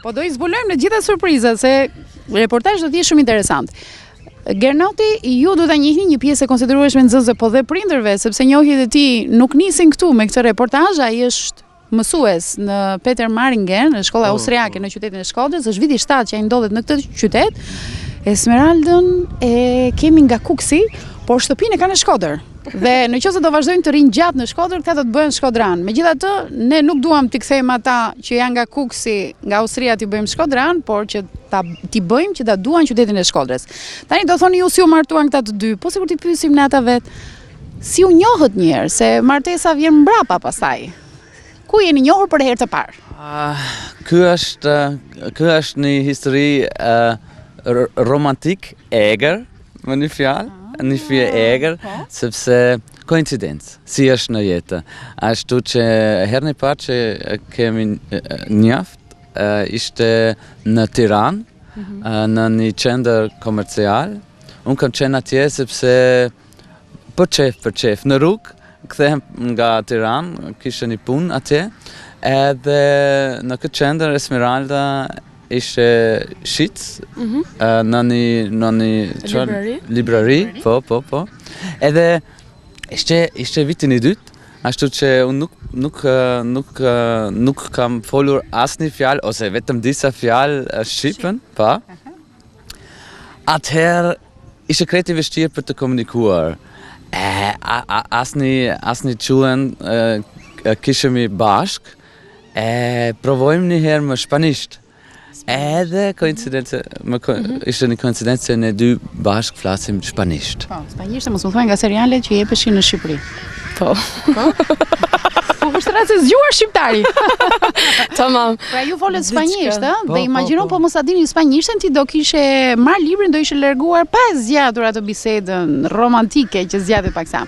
Po do i zbulojmë në gjitha surprizat, se reportazhi do të jetë shumë interesant. Gernoti, ju do ta njihni një pjesë e konsiderueshme nxënëse po dhe prindërve, sepse njohjet e tij nuk nisin këtu me këtë reportazh, ai është mësues në Peter Maringer, në shkolla austriake në qytetin e Shkodrës, është viti 7 që ai ndodhet në këtë qytet. Esmeraldën e kemi nga Kuksi, por shtëpinë e ka në Shkodër. Dhe në qoftë se do vazhdojnë të rinë gjatë në Shkodër, këta do të bëhen shkodran. Megjithatë, ne nuk duam t'i kthejmë ata që janë nga Kuksi, nga Austria t'i bëjmë shkodran, por që t'i bëjmë që ta duan qytetin e Shkodrës. Tani do thoni ju si u martuan këta të dy, po sikur t'i pyesim ne ata vetë, si u njohët një herë, se martesa vjen mbrapa pastaj. Ku jeni njohur për herë të parë? Ky është një histori romantik eger, me një fjalë. Një fje eger, sepse koincidencë, si është në jetë. Ashtu që herën e parë që kemi njoft, ishte në Tiranë, në një qendër komercial. Unë kam qenë atje sepse për qef, në rrugë, kthehem nga Tiranë, kishe një punë atje, edhe në këtë qendër Esmeralda ishte shitës në një librari, po. Edhe ishte vitin i dytë, ashtu që unë nuk kam folur asnjë fjalë, ose vetëm disa fjalë shqipen, pa. Atëherë ishte krejt i vështirë për të komunikuar. Asnjë quhen kishemi bashk, provojmë një herë më shpanisht. Edhe ishte një koincidencë se ne dy bashkë flasim shpanisht. Po, shpanisht mos më thuaj nga serialet që jepeshin në Shqipëri. Po. Po është rreth se zgjuar shqiptari. Tamam. Pra ju folet spanjisht, ëh? Dhe imagjino po mos a dini spanjishtën, ti do kishe marr librin, do ishe larguar pa zgjatur atë bisedën romantike që zgjati paksa.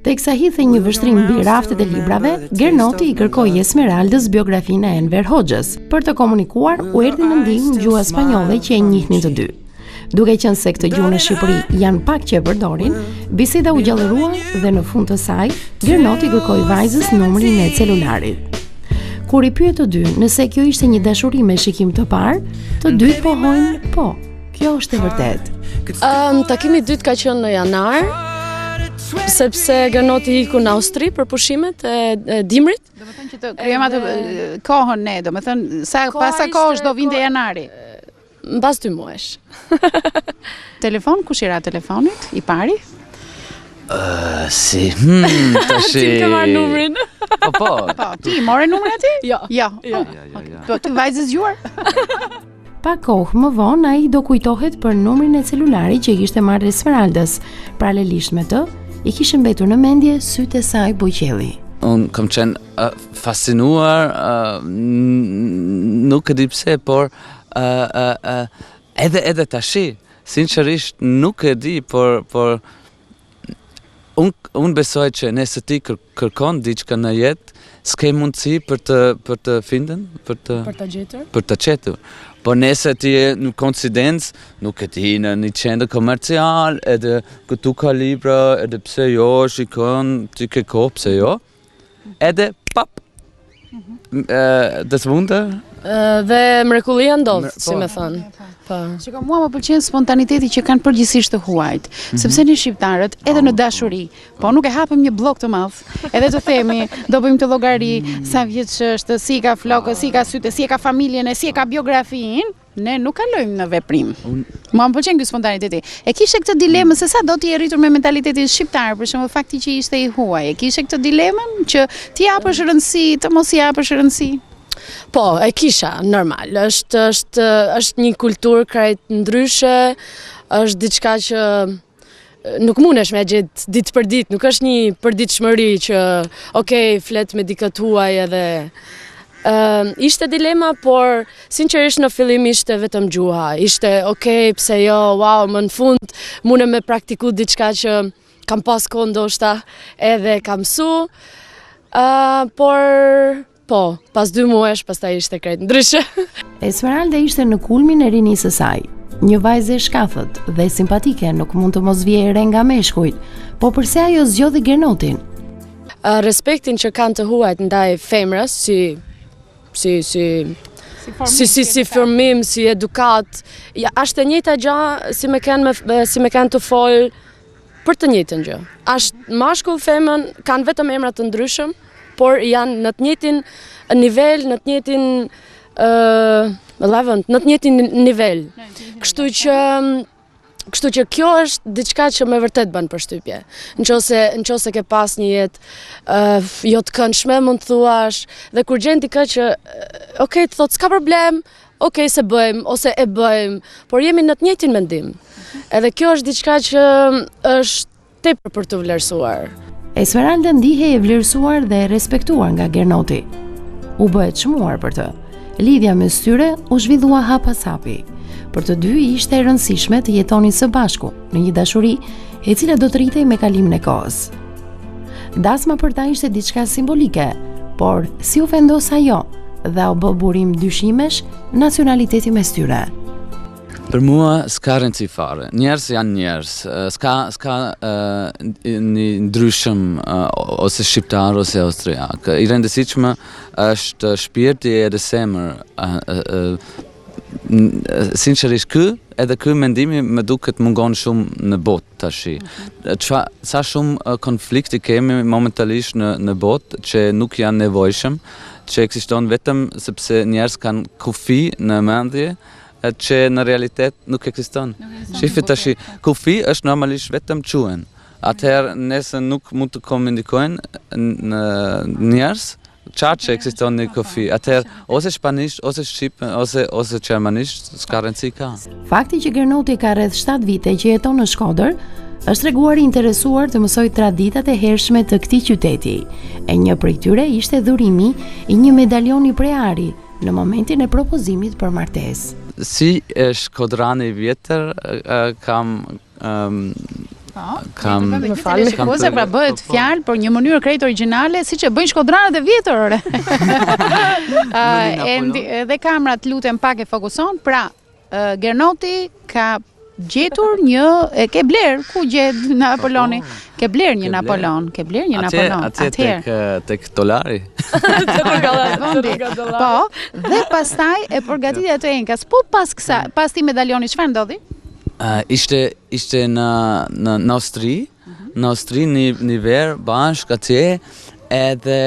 Teksa hidhej një vështrim mbi raftet e librave, Gernoti i kërkoi Esmeraldës biografinë e Enver Hoxhës. Për të komunikuar, u erdhi në ndihmë gjuha spanjolle që e njihnin të dy. Duke qenë se këtë gjuhë në Shqipëri janë pak që e përdorin, biseda u gjallërua dhe në fund të saj, Gernoti kërkoi vajzës numrin e celularit. Kur i pyet të dy nëse kjo ishte një dashuri me shikim të parë, të dy pohojnë po, kjo është e vërtetë. Takimi i dytë ka qenë në janar, sepse Gernoti iku në Austri për pushimet e dimrit. Do të thënë që të krijojmë atë kohën ne, do të thënë pas sa kohësh do vinte janari. Mbas 2 muajsh. Telefon, kush i ra telefonit? I pari? Tash. Ti ke marrë numrin. Po. Po, ti morë numrin aty? Jo. Po ti vajzë zgjuar? Pa kohë më vonë ai do kujtohet për numrin e celularit që kishte marrë Esmeraldës. Paralelisht me të, i kishin mbetur në mendje sytë e saj bujqelli. Unë kam qenë fascinuar, nuk e di pse, por edhe tashi, sinqerisht nuk e di, por unë besoj që nëse ti kërkon diçka në jetë, s'ke mundësi për të finden, për të gjetur. Po nëse ti je në koincidencë, nuk e ti në një qendër komercial, edhe këtu ka libra, edhe pse jo, shikon, ti ke kohë, pse jo, edhe pap, des wunder. Dhe mrekullia ndodh, si me thënë. Shiko, mua më pëlqen spontaniteti që kanë përgjithsisht të huajt, sepse ne shqiptarët edhe në dashuri, po nuk e hapëm një blok të madh, edhe të themi, do bëjmë të llogari sa vjeç është, si ka flokë, si ka sytë, si e ka familjen, si e ka biografinë, ne nuk kalojmë në veprim. Mua më pëlqen ky spontaniteti. E kishe këtë dilemë se sa do t'i rritur me mentalitetin shqiptar, për shembull fakti që ishte i huaj. E kishe këtë dilemën që ti japësh rëndësi, të mos i japësh rëndësi? Po, e kisha, normal. Është një kulturë krejt ndryshe, është diçka që nuk mundesh me gjetë ditë për ditë, nuk është një përditshmëri që, okej, flet me dikët huaj edhe... Ishte dilema, por sinqerisht në fillim ishte vetëm gjuha. Ishte, okej, pse jo, wow, më në fund, mune me praktiku diçka që kam pas kohë ndoshta edhe kam mësu, por... Po, pas 2 muajsh, pastaj ishte krejt ndryshe. Esmeralda ishte në kulmin e rinisë së saj. Një vajzë e shkathët dhe simpatike, nuk mund të mos vijë re nga meshkujt, po përse ajo zgjodhi Gernotin? Respektin që kanë të huajt ndaj femrës, si formim, si edukat, është e njëjta gjë si me kanë të folë për të njëjtën gjë. Është mashkull, femën, kanë vetëm emra të ndryshëm, por janë në të njëjtin nivel, në të njëjtin në të njëjtin nivel. Kështu që Kështu që kjo është diçka që me vërtet bën përshtypje. Nëse ke pas një jetë jo të këndshme, mund të thuash, dhe kur gjen dikë që okay, të thotë s'ka problem, okay, se bëjmë ose e bëjmë, por jemi në të njëjtin mendim. Edhe kjo është diçka që është tepër për të vlerësuar. Esmeralda ndihej e vlerësuar dhe e respektuar nga Gernoti. U bë e çmuar për të. Lidhja mes tyre u zhvillua hap pas hapi. Për të dy ishte e rëndësishme të jetonin së bashku në një dashuri e cila do të rritej me kalimin e kohës. Dasma për ta ishte diçka simbolike, por si u vendos ajo dhe u bë burim dyshimesh nacionaliteti mes tyre. Për mua s'ka rëndësi fare. Njerëz janë njerëz. S'ka një ndryshëm ose shqiptar ose austriak. I rëndësishme është shpirti edhe zemër. Sinqerisht edhe ky mendimi më duket mungon shumë në botë tash. Sa shumë konflikte kemi momentalisht në botë që nuk janë nevojshëm, që ekziston vetëm sepse njerëz kanë kufi në mendje, që në realitet nuk ekziston. Shifi tash, kufi është normalisht vetëm quhen. Atëherë nëse nuk mund të komunikojnë në njerëz, qartë që ekziston një kufi. Atëherë ose shpanisht, ose shqip, ose gjermanisht, s'ka rëndësi ka. Fakti që Gernoti ka rreth 7 vite që jeton në Shkodër, është treguar i interesuar të mësoj traditat e hershme të këtij qyteti. E një prej tyre ishte dhurimi i një medalioni preari në momentin e propozimit për martesë. Si shkodrani i vjetër kam më falni, shikuese, pra bëhet fjalë për një mënyrë krejt origjinale, siç e bëjnë shkodranët e vjetër. Edhe kamera të lutem pak e fokuson. Pra, Gernoti ka gjetur ke bler, ku gjet në Apoloni? Ke bler një Napolon, Atje tek dolari. Po, dhe pastaj e përgatitja të enkas. Po pas kësaj medalioni çfarë ndodhi? Ishte në Austri, një verë bashk atje, edhe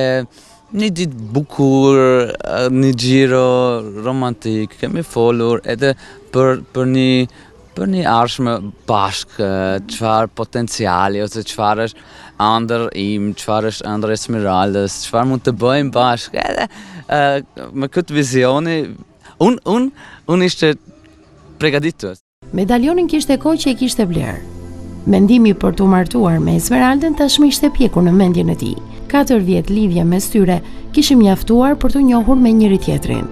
një ditë bukur, një gjiro romantik, kemi folur, edhe për një ardhshme bashk, çfarë potenciali, ose çfarë është ëndër im, çfarë është ëndër Esmeraldës, çfarë mund të bëjmë bashk, edhe me këtë vizioni, unë ishte përgatitur. Medalionin kishte kohë që e kishte bler. Mendimi për t'u martuar me Esmeraldën tashmë ishte pjekur në mendjen e tij. 4 vjet lidhje mes tyre kishin mjaftuar për t'u njohur me njëri tjetrin.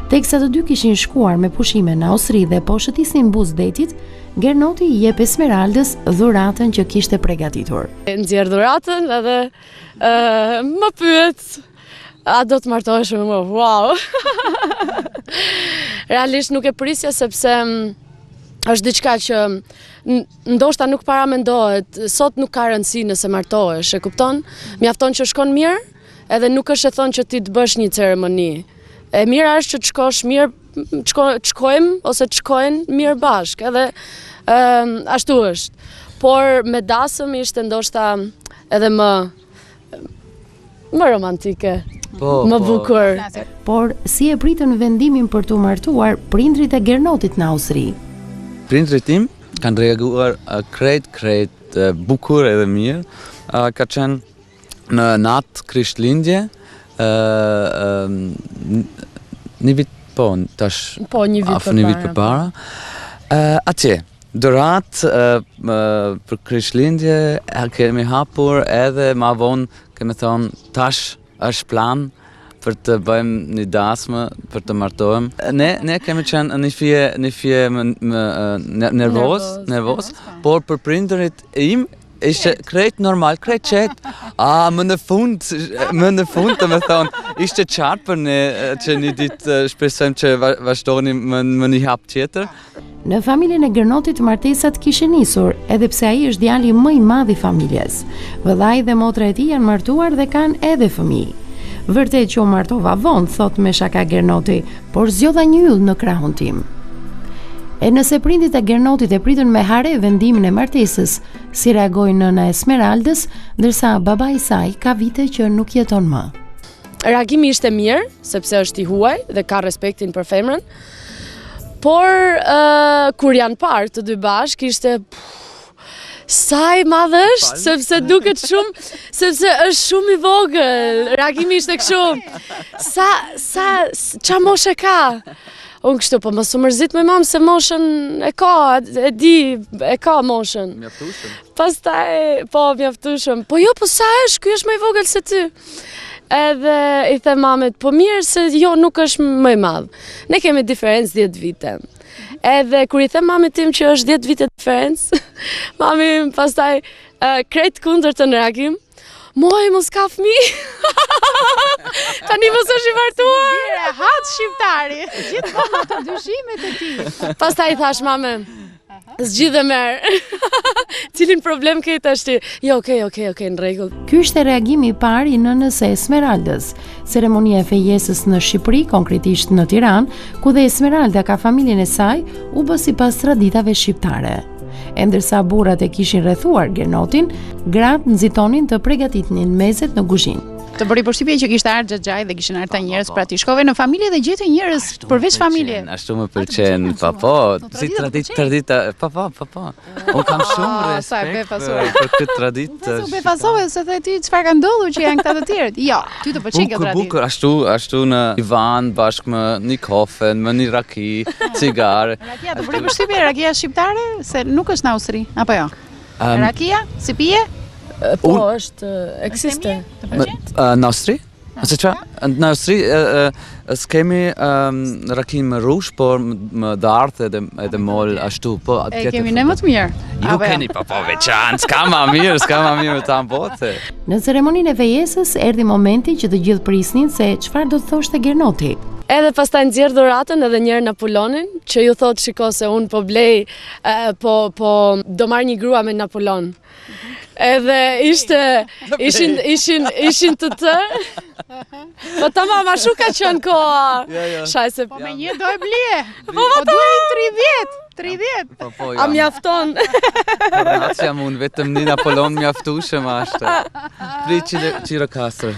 Teksa të dy kishin shkuar me pushime në Austri dhe po shëtisin buz detit, Gernoti i jep Esmeraldës dhuratën që kishte përgatitur. Nxjerr dhuratën edhe më pyet, a do të martohesh me mua? Wow. Realisht nuk e prisja sepse është diçka që ndoshta nuk paramendohet, sot nuk ka rëndësi nëse martohesh, e kupton? Mjafton që shkon mirë, edhe nuk është e thonë që ti të bësh një ceremoni. E mira është që të shkosh mirë, të shkojmë ose të shkojnë mirë bashk, edhe ashtu është. Por me dasëm ishte ndoshta edhe më romantike, më bukur. Por si e pritën vendimin për t'u martuar prindrit e Gernotit në Austri? Prindrit tim kanë reaguar krejt bukur edhe mirë. Ka qenë në natë Krishtlindje, një vit një vit përpara. Atje, dhurat për Krishtlindje kemi hapur edhe ma vonë kemi thonë tash është plan për të bëjmë një dasmë, për të martohem. Ne kemi qenë një fije nervoz, por për prindërit im ishte krejt normal, krejt qetë. Më në fund të me thonë, ishte qartë për ne që një ditë shpresojmë që vazhdoni më një hap tjetër. Në familjen e Gernotit martesat kishin nisur, edhe pse ai është djali më i madh i familjes. Vëllai dhe motra e tij janë martuar dhe kanë edhe fëmijë. Vërtet që u martova vonë, thot me shaka Gernoti, por zgjodha një yll në krahun tim. E nëse prindit e Gernotit e pritën me hare vendimin e martesës, si reagoi nëna Esmeraldës, ndërsa baba i saj ka vite që nuk jeton më. Reagimi ishte mirë, sepse është i huaj dhe ka respektin për femrën, Por kur janë parë të dy bashkë, ishte sa i madh është, sepse duket shumë, sepse është shumë i vogël. Reagimi ishte kështu. Qa moshe ka? Unë kështu, po mos u mërzit me mamë se moshën e ka, e ka moshën. Mjaftueshëm. Pastaj, po, mjaftueshëm. Po jo, po sa është, ky është më i vogël se ty. Edhe i the mamet, po mirë se jo nuk është më i madh. Ne kemi diferencë 10 vite. Edhe kur i them mamit tim që është 10 vite diferencë, mami pastaj krejt kundër të në reagim, moj mos ka fëmijë. Tani mos është i martuar. Mire, hatë shqiptari. Gjithmonë ato dyshimet e tij. Pastaj i thash mame, zgjidhe merë. Cilin problem ke tash ti? Jo, okej, në rregull. Ky ishte reagimi i parë i nënës së Esmeraldës. Ceremonia e fejesës në Shqipëri, konkretisht në Tiranë, ku dhe Esmeralda ka familjen e saj, u bë sipas traditave shqiptare. E ndërsa burrat e kishin rrethuar Gernotin, gratë nxitonin të përgatitnin mezet në kuzhinë. Të bëri përshtypje që kishte ardhur xhaxhaj dhe kishin ardhur ta njerëz, pra ti shkove në familje dhe gjete njerëz përveç familje. Ashtu më pëlqen, po, si tradita, po. Unë kam shumë respekt për këtë traditë. U befasove se the ti çfarë ka ndodhur që janë këta të tjerët. Jo, ty të pëlqen kjo traditë. Bukur, ashtu në divan bashkë me një kafe, me një raki, cigare. Rakia, të bëri përshtypje rakia shqiptare se nuk është në Austri, apo jo? Rakia, si pije? Po, është eksiste. Në Austri? Në Austri s'kemi rakin me rush, por më darth edhe mol ashtu. E kemi ne më të mirë. Ju keni po veçantë, s'ka ma mirë me ta bote. Në ceremoninë e fejesës erdhi momenti që të gjithë prisnin se çfarë do të thoshte Gernoti. Edhe pastaj nxjerr dhuratën edhe njëherë Napoleonin, që ju thot shiko se unë po blej, po do marr një grua me Napoleon. Edhe ishin të tërë. Po tamam, ashtu ka qenë koha. Shajse. Po me një do e blije. Po duhet 30. A mjafton? Por nacja mund vetëm një Napoleon mjaftueshëm ashtu. Pri Gjirokastër.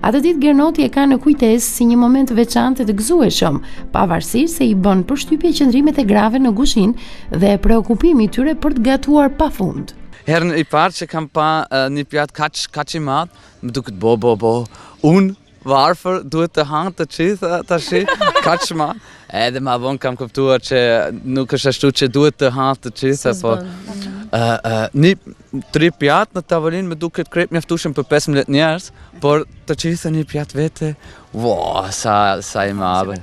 Atë ditë Gernoti e ka në kujtesë si një moment veçantë të gëzueshëm, pavarësisht se i bën përshtypje qëndrimet e grave në kuzhinë dhe preokupimi i tyre për të gatuar pafund. Herën i parë që kam pa një pjatë kaq i madh, më duket bo. Unë varfër duhet të hangë të qithë tashi, kaq madh. Edhe ma vonë kam kuptuar që nuk është ashtu që duhet të hangë të qithë, po një 3 pjatë në tavolinë më duket krejt mjaftueshëm për 15 njerëz, por të qithë një pjatë vete, sa i madhe.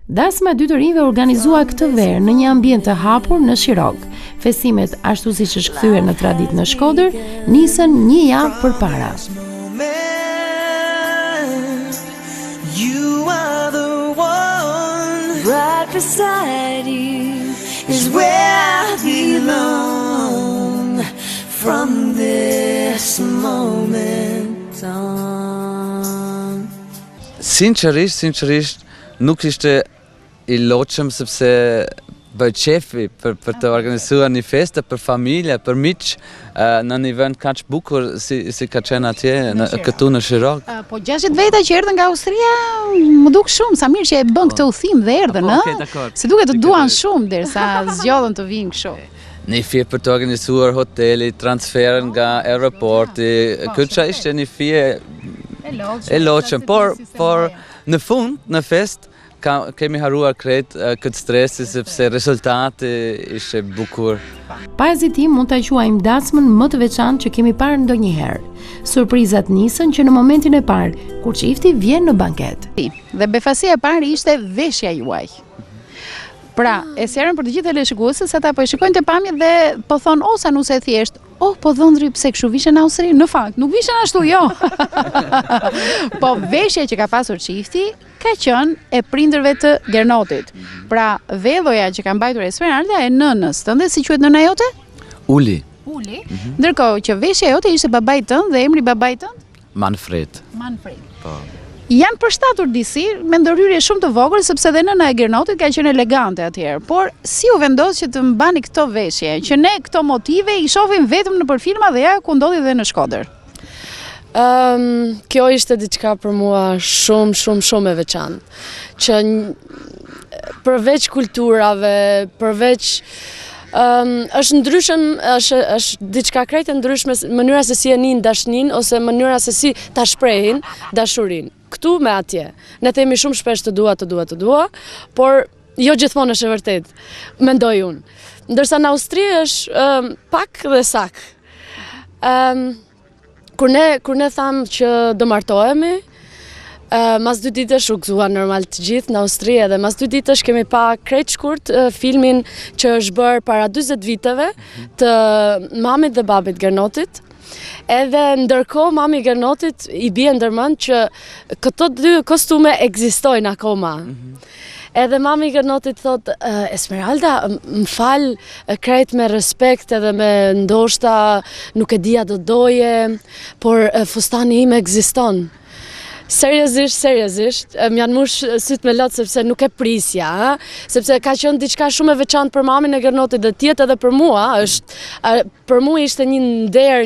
Dasma e 2 të rinjve organizua këtë verë në një ambient të hapur në Shirok. Festimet, ashtu siç është kthyer në traditë në Shkodër, nisën një javë përpara. You are the one right beside you is where I belong from this moment on. Sinqerisht nuk ishte i loqëm sepse bëj qefi për të organizuar një feste për familje, për miq në një vend kaq bukur si ka qenë atje këtu në Shirok. Po 60 veta që erdhën nga Austria, më duk shumë, sa mirë që e bën këtë udhim dhe erdhën, ëh? Se duket të duan shumë derisa zgjodhen të vinë kështu. Një fije për të organizuar hoteli, transfer nga aeroporti, këtë ishte një fije e loqëm, por në fund, në fest, kemi haruar krejt këtë stresi sepse rezultati ishte bukur. Pa hezitim mund ta quajmë dasmën më të veçantë që kemi parë ndonjëherë. Surprizat nisën që në momentin e parë kur çifti vjen në banket. Dhe befasia e parë ishte veshja juaj. Pra, e sjerën për të gjithë teleshikuesët se ata po e shikojnë te pamjet dhe po thonë osa nuse thjesht, po dhëndri pse kështu vishen në Austri? Në fakt, nuk vishen ashtu, jo. Po veshja që ka pasur çifti ka qenë e prindërve të Gernotit. Pra, vedhoja që ka mbajtur Esmeralda e nënës tënde, si quhet nëna jote? Uli. Ndërkohë që veshja jote ishte babait tënd dhe emri babait tënd? Manfred. Po. Janë përshtatur disi me ndërhyrje shumë të vogël sepse dhe nëna e Gernotit ka qenë elegante atëherë, por si u vendos që të mbani këto veshje, që ne këto motive i shohim vetëm nëpër filma dhe ja ku ndodhi dhe në Shkodër? Kjo ishte diçka për mua shumë e veçantë, që përveç kulturave, përveç është ndryshëm, është diçka krejt e ndryshme mënyra se si e nin dashnin ose mënyra se si ta shprehin dashurin. Këtu me atje. Ne themi shumë shpesh të dua, por jo gjithmonë është e vërtet, mendoj unë. Ndërsa në Austri është pak dhe sak. Kur ne thamë që do martohemi, mas 2 ditësh u gëzuan normal të gjithë në Austri, edhe mas 2 ditësh kemi pa krejt shkurt filmin që është bërë para 20 viteve të mamit dhe babit Gernotit. Edhe ndërkohë mami Gernotit i bie ndërmend që këto 2 kostume ekzistojnë akoma. Edhe mami Gernotit thot, Esmeralda, më fal krejt me respekt edhe me ndoshta nuk e dija do doje, por fustani im ekziston. Seriozisht, më janë mush syt me lot sepse nuk e prisja, sepse ka qenë diçka shumë e veçantë për mamin e Gernotit dhe tjetë edhe për mua, për mua ishte një nder,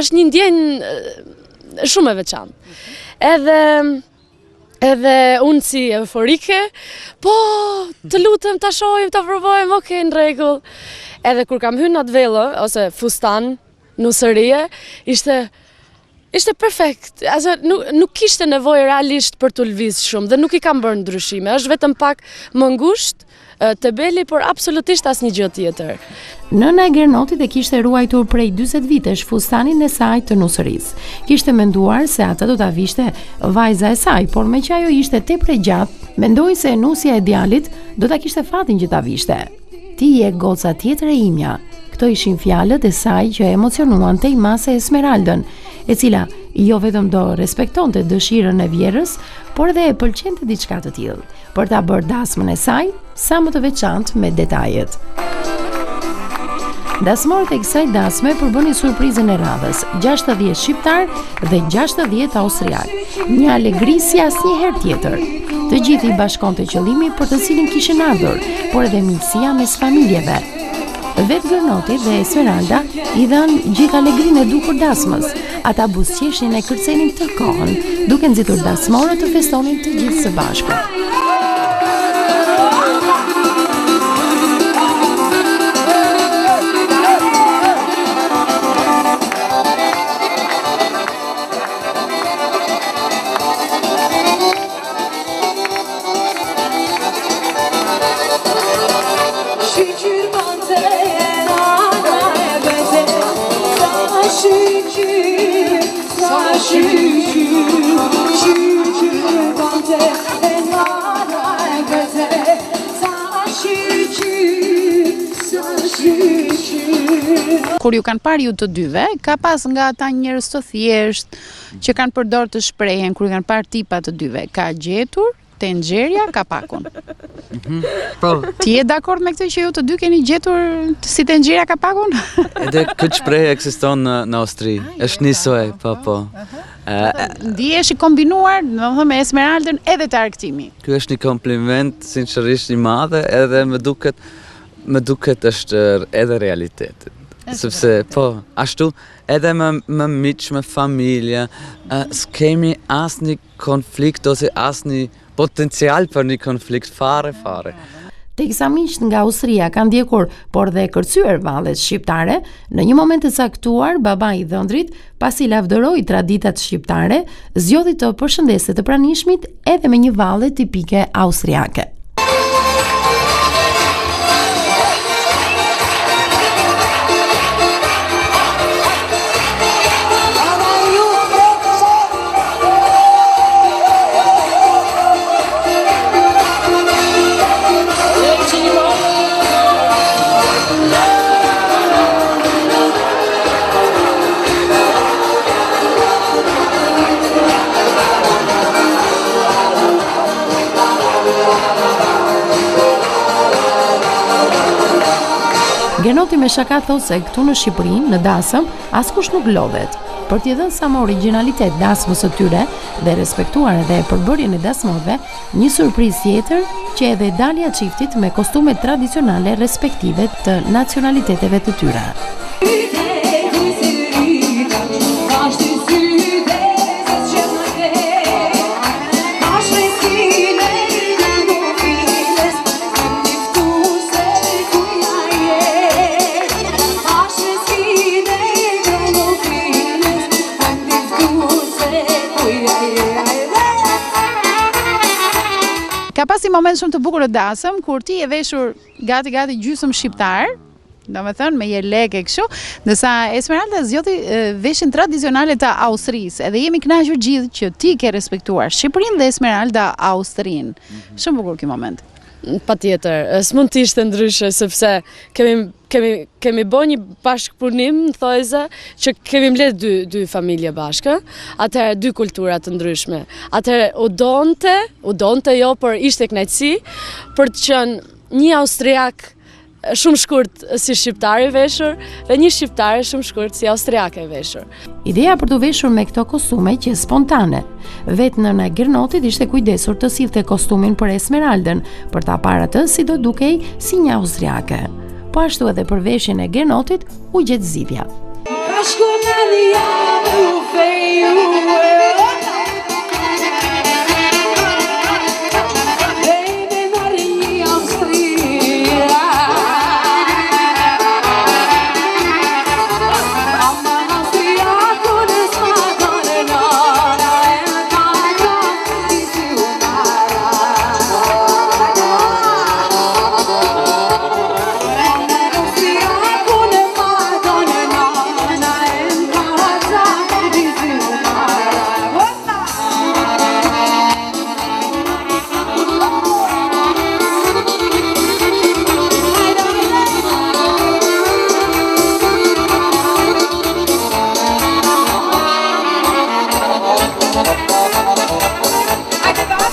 është një ndjenjë shumë e veçantë. Edhe unë si euforike, po të lutem, ta shohim, ta provojmë, okej, në rregull. Edhe kur kam hyrë në atë vellë, ose fustan, nusërie, ishte perfekt, nuk kishte nevojë realisht për të lëviz shumë dhe nuk i kam bërë ndryshime, është vetëm pak më ngushtë, të beli, por absolutisht asnjë gjë tjetër. Nëna e Gernotit e kishte ruajtur prej 40 vitesh fustanin e saj të nusërisë. Kishte menduar se atë do ta vishte vajza e saj, por me që ajo ishte tepër e gjatë, mendoi se nusja e djalit do ta kishte fatin që ta vishte. Ti je goca tjetër e imja. Këto ishin fjalët e saj që emocionuan tej mase Esmeraldën, e cila jo vetëm do respektonte dëshirën e vjerës, por edhe e pëlqente diçka të tillë, për ta bërë dasmën e saj sa më të veçantë me detajet. Dasmorët e kësaj dasme përbënin surprizën e radhës, 60 shqiptar dhe 60 austriak. Një alegri si asnjëherë tjetër. Të gjithë i bashkonte qëllimi për të cilin kishin ardhur, por edhe miqësia mes familjeve. Vetë Gernoti dhe Esmeralda i dhënë gjithë alegrinë e dukur dasmës. Ata buzëqeshin e kërcenin të kohën, duke nxitur dasmorët të festonin të gjithë së bashku. Kur ju kanë parë ju të dyve, ka pas nga ata njerëz të thjesht që kanë përdorur të shprehen kur kanë parë tipat të dyve. Ka gjetur tenxherja kapakun. Po. Ti je dakord me këtë që ju të dy keni gjetur si tenxherja kapakun? Edhe këtë shprehje ekziston në Austri. Është njësoj, po. Ndihesh i kombinuar, domethënë me Esmeraldën edhe të argëtimi. Ky është një kompliment sinqerisht i madh, edhe më duket është edhe realiteti. Sepse ashtu edhe me miq, me familje, s'kemi asnjë konflikt ose asnjë potencial për një konflikt fare. Teksa miqt nga Austria kanë ndjekur, por dhe kërcyer vallet shqiptare, në një moment të caktuar, babai i dhëndrit, pasi lavdëroi traditat shqiptare, zgjodhi të përshëndeste të pranishmit edhe me një valle tipike austriake. Gernoti me shaka thot se këtu në Shqipëri, në dasëm, askush nuk lodhet. Për t'i dhënë sa më origjinalitet dasmës së tyre dhe respektuar edhe përbërjen e dasmorëve, një surprizë tjetër që edhe dalja e çiftit me kostume tradicionale respektive të nacionaliteteve të tyre. pas një moment shumë të bukur të dasëm, kur ti e veshur gati gjysmë shqiptar, do me thënë me jelek e kështu, ndërsa Esmeralda zgjodhi veshin tradicionale të Austrisë, edhe jemi kënaqur gjithë që ti ke respektuar Shqipërinë dhe Esmeralda Austrinë. Shumë bukur ky moment. Patjetër, s'mund të ishte ndryshe sepse kemi bërë një bashkëpunim, thojze, që kemi mbledh dy familje bashkë, atëherë dy kultura të ndryshme. Atëherë u donte jo, por ishte kënaqësi për të qenë një austriak shumë shkurt si shqiptari veshur dhe një shqiptare shumë shkurt si austriake veshur. Ideja për të veshur me këto kostume që spontane. Vetë nëna Gernotit ishte kujdesur të sillte kostumin për Esmeraldën, për ta parë atë si do dukej si një austriake. Po ashtu edhe për veshjen e Gernotit u gjet zgjidhja.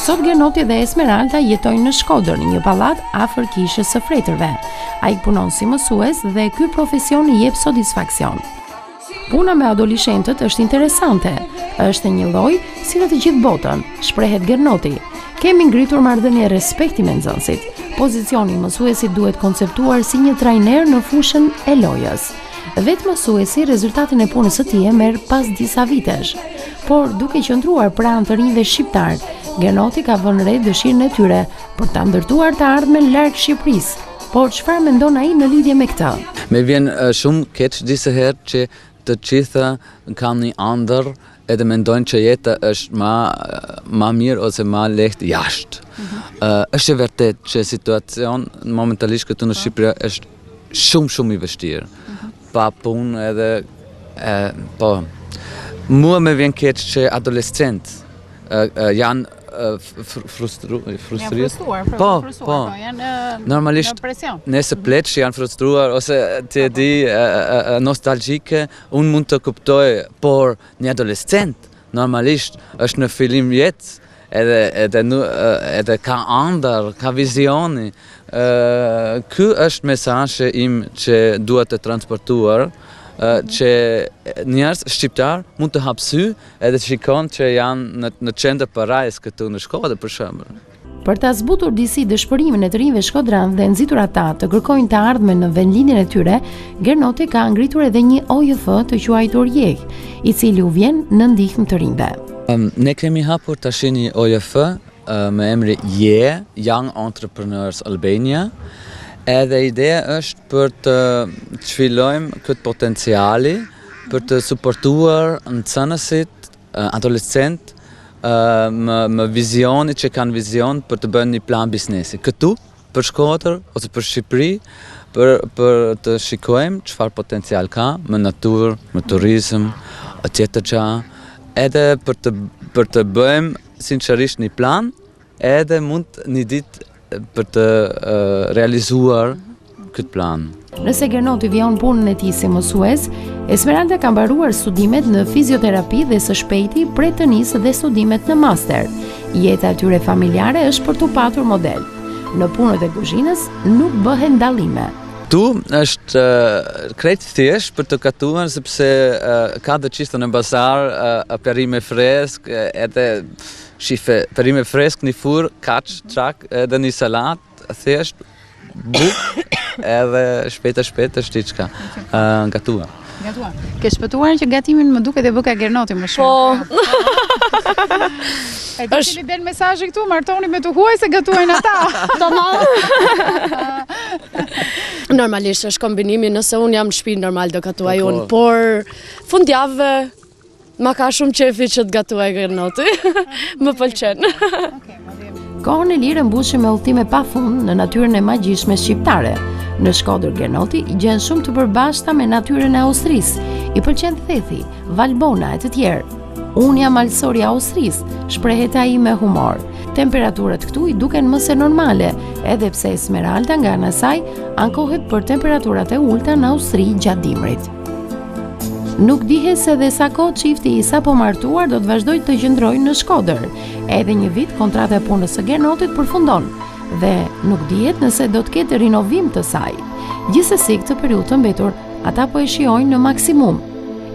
Sot Gernoti dhe Esmeralda jetojnë në Shkodër, një pallat afër kishës së Fretërve. Ai punon si mësues dhe ky profesion i jep satisfaksion. Puna me adoleshentët është interesante, është një lloj si në të gjithë botën, shprehet Gernoti. Kemi ngritur marrëdhënie respekti me nxënësit. Pozicioni i mësuesit duhet konceptuar si një trajner në fushën e lojës. Vetë mësuesi rezultatin e punës së tij e merr pas disa vitesh. Por duke qëndruar pranë të rinjve shqiptar, Gernoti ka vënë re dëshirën e tyre për ta ndërtuar të ardhmen larg Shqipërisë. Por çfarë mendon ai në lidhje me këtë? Me vjen shumë keq disa herë që të gjitha kanë një ëndër edhe mendojnë që jeta është ma mirë ose ma lehtë jashtë. Është e vërtet që situacion momentalisht këtu në Shqipëri është shumë i vështirë. Pa punë edhe po mua me vjen keq që adolescent janë frustruar. Po. Normalisht nëse pleç janë frustruar ose të di nostalgjike, unë mund të kuptoj, por një adolescent normalisht është në fillim jetë edhe ka ëndër, ka vizioni. Ky është mesazhi im që duhet të transportuar, që njerëz shqiptar mund të hapë sy edhe të shikon që janë në qendër parajs këtu në Shkodër për shembull. Për ta zbutur disi dëshpërimin e të rinjve shkodran dhe nxitur ata të kërkojnë të ardhmen në vendlindjen e tyre, Gernoti ka ngritur edhe një OJF të quajtur JEH, i cili u vjen në ndihmë të rinjve. Ne kemi hapur tash një OJF me emri JEH, Young Entrepreneurs Albania. Edhe ideja është për të çfilojmë këtë potenciali, për të suportuar nxënësit, adolescent, më vizioni që kanë vizion për të bërë një plan biznesi. Këtu, për Shkodër ose për Shqipëri, për të shikojmë çfarë potencial ka me natyrë, me turizëm, tjetër çka, edhe për të bëjmë sinqerisht një plan, edhe mund një ditë për të realizuar këtë plan. Nëse Gernoti vjen punën e tij si mësues, Esmeralda ka mbaruar studimet në fizioterapi dhe së shpejti pret të nisë dhe studimet në master. Jeta e tyre familjare është për t'u patur model. Në punët e kuzhinës nuk bëhen dallime. Tu është krejt thjesht për të gatuar sepse ka të qista në bazar perime fresk, edhe shife perime fresk, një furë, kaç, çak, edhe një salat, thjesht buk, edhe shpejt është diçka gatuar. Gatuar. Ke shpëtuar që gatimin më duket e bëka Gernoti më shumë. Po. E di cili del mesazhi këtu, martoni me të huaj se gatuajnë ata. Tamam. Normalisht është kombinimi, nëse unë jam në shtëpi normal do gatuaj unë, por fundjavë ma ka shumë qefi që të gatuaj Gernoti. Më pëlqen. Kohën e lirë mbushim me udhëtime pafund në natyrën e magjishme shqiptare. Në Shkodër Gernoti i gjen shumë të përbashkëta me natyrën e Austrisë. I pëlqen Thethi, Valbona e të tjerë. Unë jam malsori Austrisë, shprehet ai me humor. Temperaturat këtu i duken më se normale, edhe pse Esmeralda nga ana saj ankohet për temperaturat e ulta në Austri gjatë dimrit. Nuk dihet se dhe sa kohë çifti i sapo martuar do të vazhdojë të qëndrojnë në Shkodër. Edhe një vit kontrata e punës së Gernotit përfundon dhe nuk dihet nëse do të ketë rinovim të saj. Gjithsesi këtë periudhë të mbetur ata po e shijojnë në maksimum.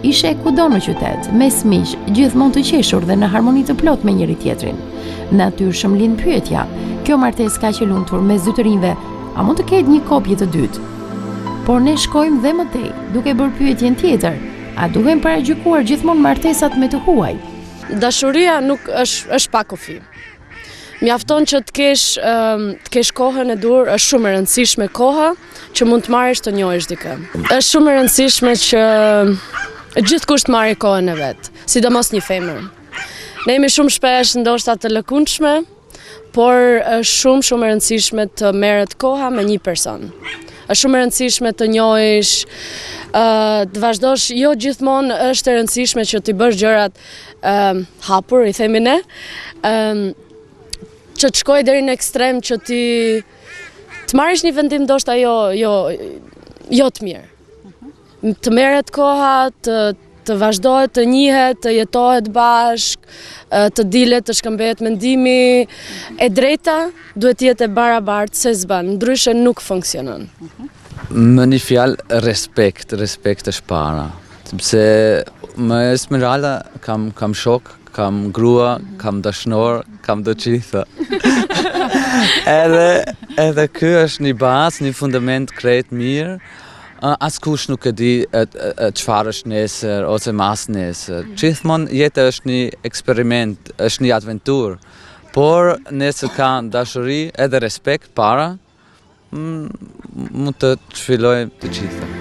Ishe kudo në qytet, mes miq, gjithmonë të qeshur dhe në harmoni të plot me njëri tjetrin. Natyrshëm lind pyetja, kjo martesë kaq e lumtur mes dy të rinjve, a mund të ketë një kopje të dytë? Por ne shkojmë dhe më tej, duke bërë pyetjen tjetër, a duhen paragjykuar gjithmonë martesat me të huaj? Dashuria nuk është pa kufi. Mjafton që të kesh kohën e dur, është shumë e rëndësishme koha që mund të marrësh të njohësh dikë. Është shumë e rëndësishme që gjithkusht të marrë kohën e vet, sidomos një femër. Ne jemi shumë shpesh ndoshta të lëkundshme, por është shumë e rëndësishme të merret koha me një person. Është shumë e rëndësishme të njohësh, të vazhdosh, jo gjithmonë është e rëndësishme që ti bësh gjërat hapur, i themi ne, që të shkoj deri në ekstrem që ti të marrësh një vendim ndoshta jo të mirë. Të merret koha, të vazhdohet, të njihet, të jetohet bashk, të dilet, të shkëmbehet mendimi. E drejta duhet të jetë e barabartë se s'ban, ndryshe nuk funksionon. Më një fjalë respekt është para. Sepse me Esmeralda kam shok, kam grua, kam dashnor, kam do gjitha. Edhe ky është një bazë, një fundament krejt mirë. Askush nuk e di çfarë është nesër ose mas nesër. Gjithmonë jeta është një eksperiment, është një aventurë. Por nëse ka dashuri edhe respekt para, mund të zhvillojë të gjitha.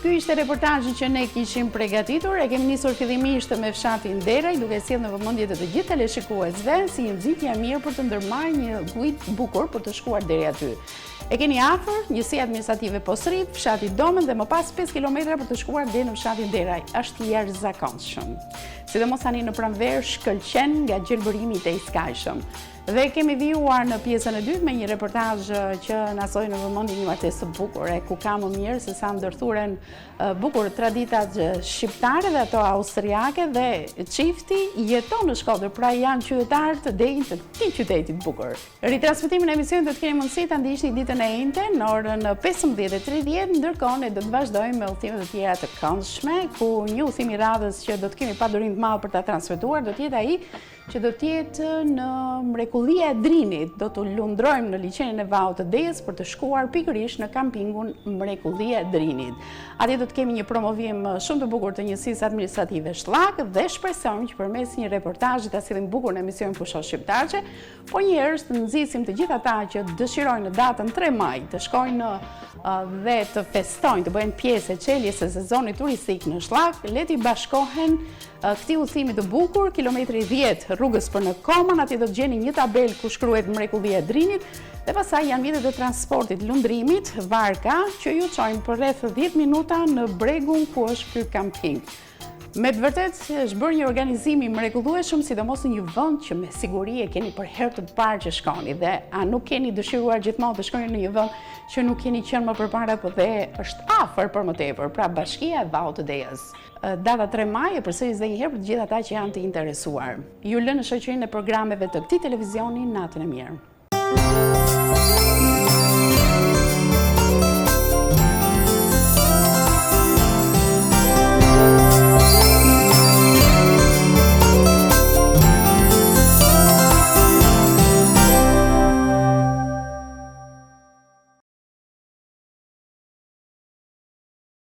Ky ishte reportazhi që ne kishim përgatitur. E kemi nisur fillimisht me fshatin Deraj, duke sjellë në vëmendje të gjithë teleshikuesve si një nxitje e mirë për të ndërmarrë një guid bukur për të shkuar deri aty. E keni afër njësia administrative Postrit, fshati Domen dhe më pas 5 kilometra për të shkuar deri në fshatin Deraj. Është jashtëzakonshëm. Sidomos tani në pranverë shkëlqen nga gjelbërimi i tejskajshëm. Dhe kemi vijuar në pjesën e dytë me një reportazh që na soi në vëmendje një martesë të bukur, ku ka më mirë se sa ndërthuren bukur traditat shqiptare dhe ato austriake, dhe çifti jeton në Shkodër, pra janë qytetarë të denjë të këtij qyteti të bukur. Ritransmetimin e emisionit do të keni mundësi ta ndiqni ditën e njëjtë në orën 15:30, ndërkohë ne do të vazhdojmë me udhëtime të tjera të këndshme, ku një udhëtim i radhës që do të kemi pa durim të madh për ta transmetuar do të jetë ai që do të jetë në mrekullia e Drinit. Do të lundrojmë në liçenin e Vaut të Dejës për të shkuar pikërisht në kampingun Mrekullia e Drinit. Atje do të kemi një promovim shumë të bukur të njësisë administrative Shllak dhe shpresojmë që përmes një reportazhi ta sillim bukur në emisionin Fushos Shqiptarçe, po njëherë të nxisim të gjithë ata që dëshirojnë në datën 3 maj të shkojnë dhe të festojnë, të bëjnë pjesë e çeljes së sezonit turistik në Shllak, le të bashkohen këtij udhëtimi të bukur, kilometri 10 rrugës për në Koman, atje do të gjeni një tabelë ku shkruhet Mrekullia e Drinit, dhe pastaj janë mjetet e transportit, lundrimit, varka, që ju çojnë për rreth 10 minuta në bregun ku është ky kamping. Me të vërtet është bërë një organizim i mrekullueshëm, sidomos në një vend që me siguri e keni për herë të parë që shkoni, dhe a nuk keni dëshiruar gjithmonë të shkoni në një vend që nuk keni qenë më përpara, po dhe është afër për më tepër, pra Bashkia e Vaut të Dejës. Data 3 maj e përsëris edhe një herë për të gjithë ata që janë të interesuar. Ju lë në shoqërinë e programeve të këtij televizioni, natën e mirë.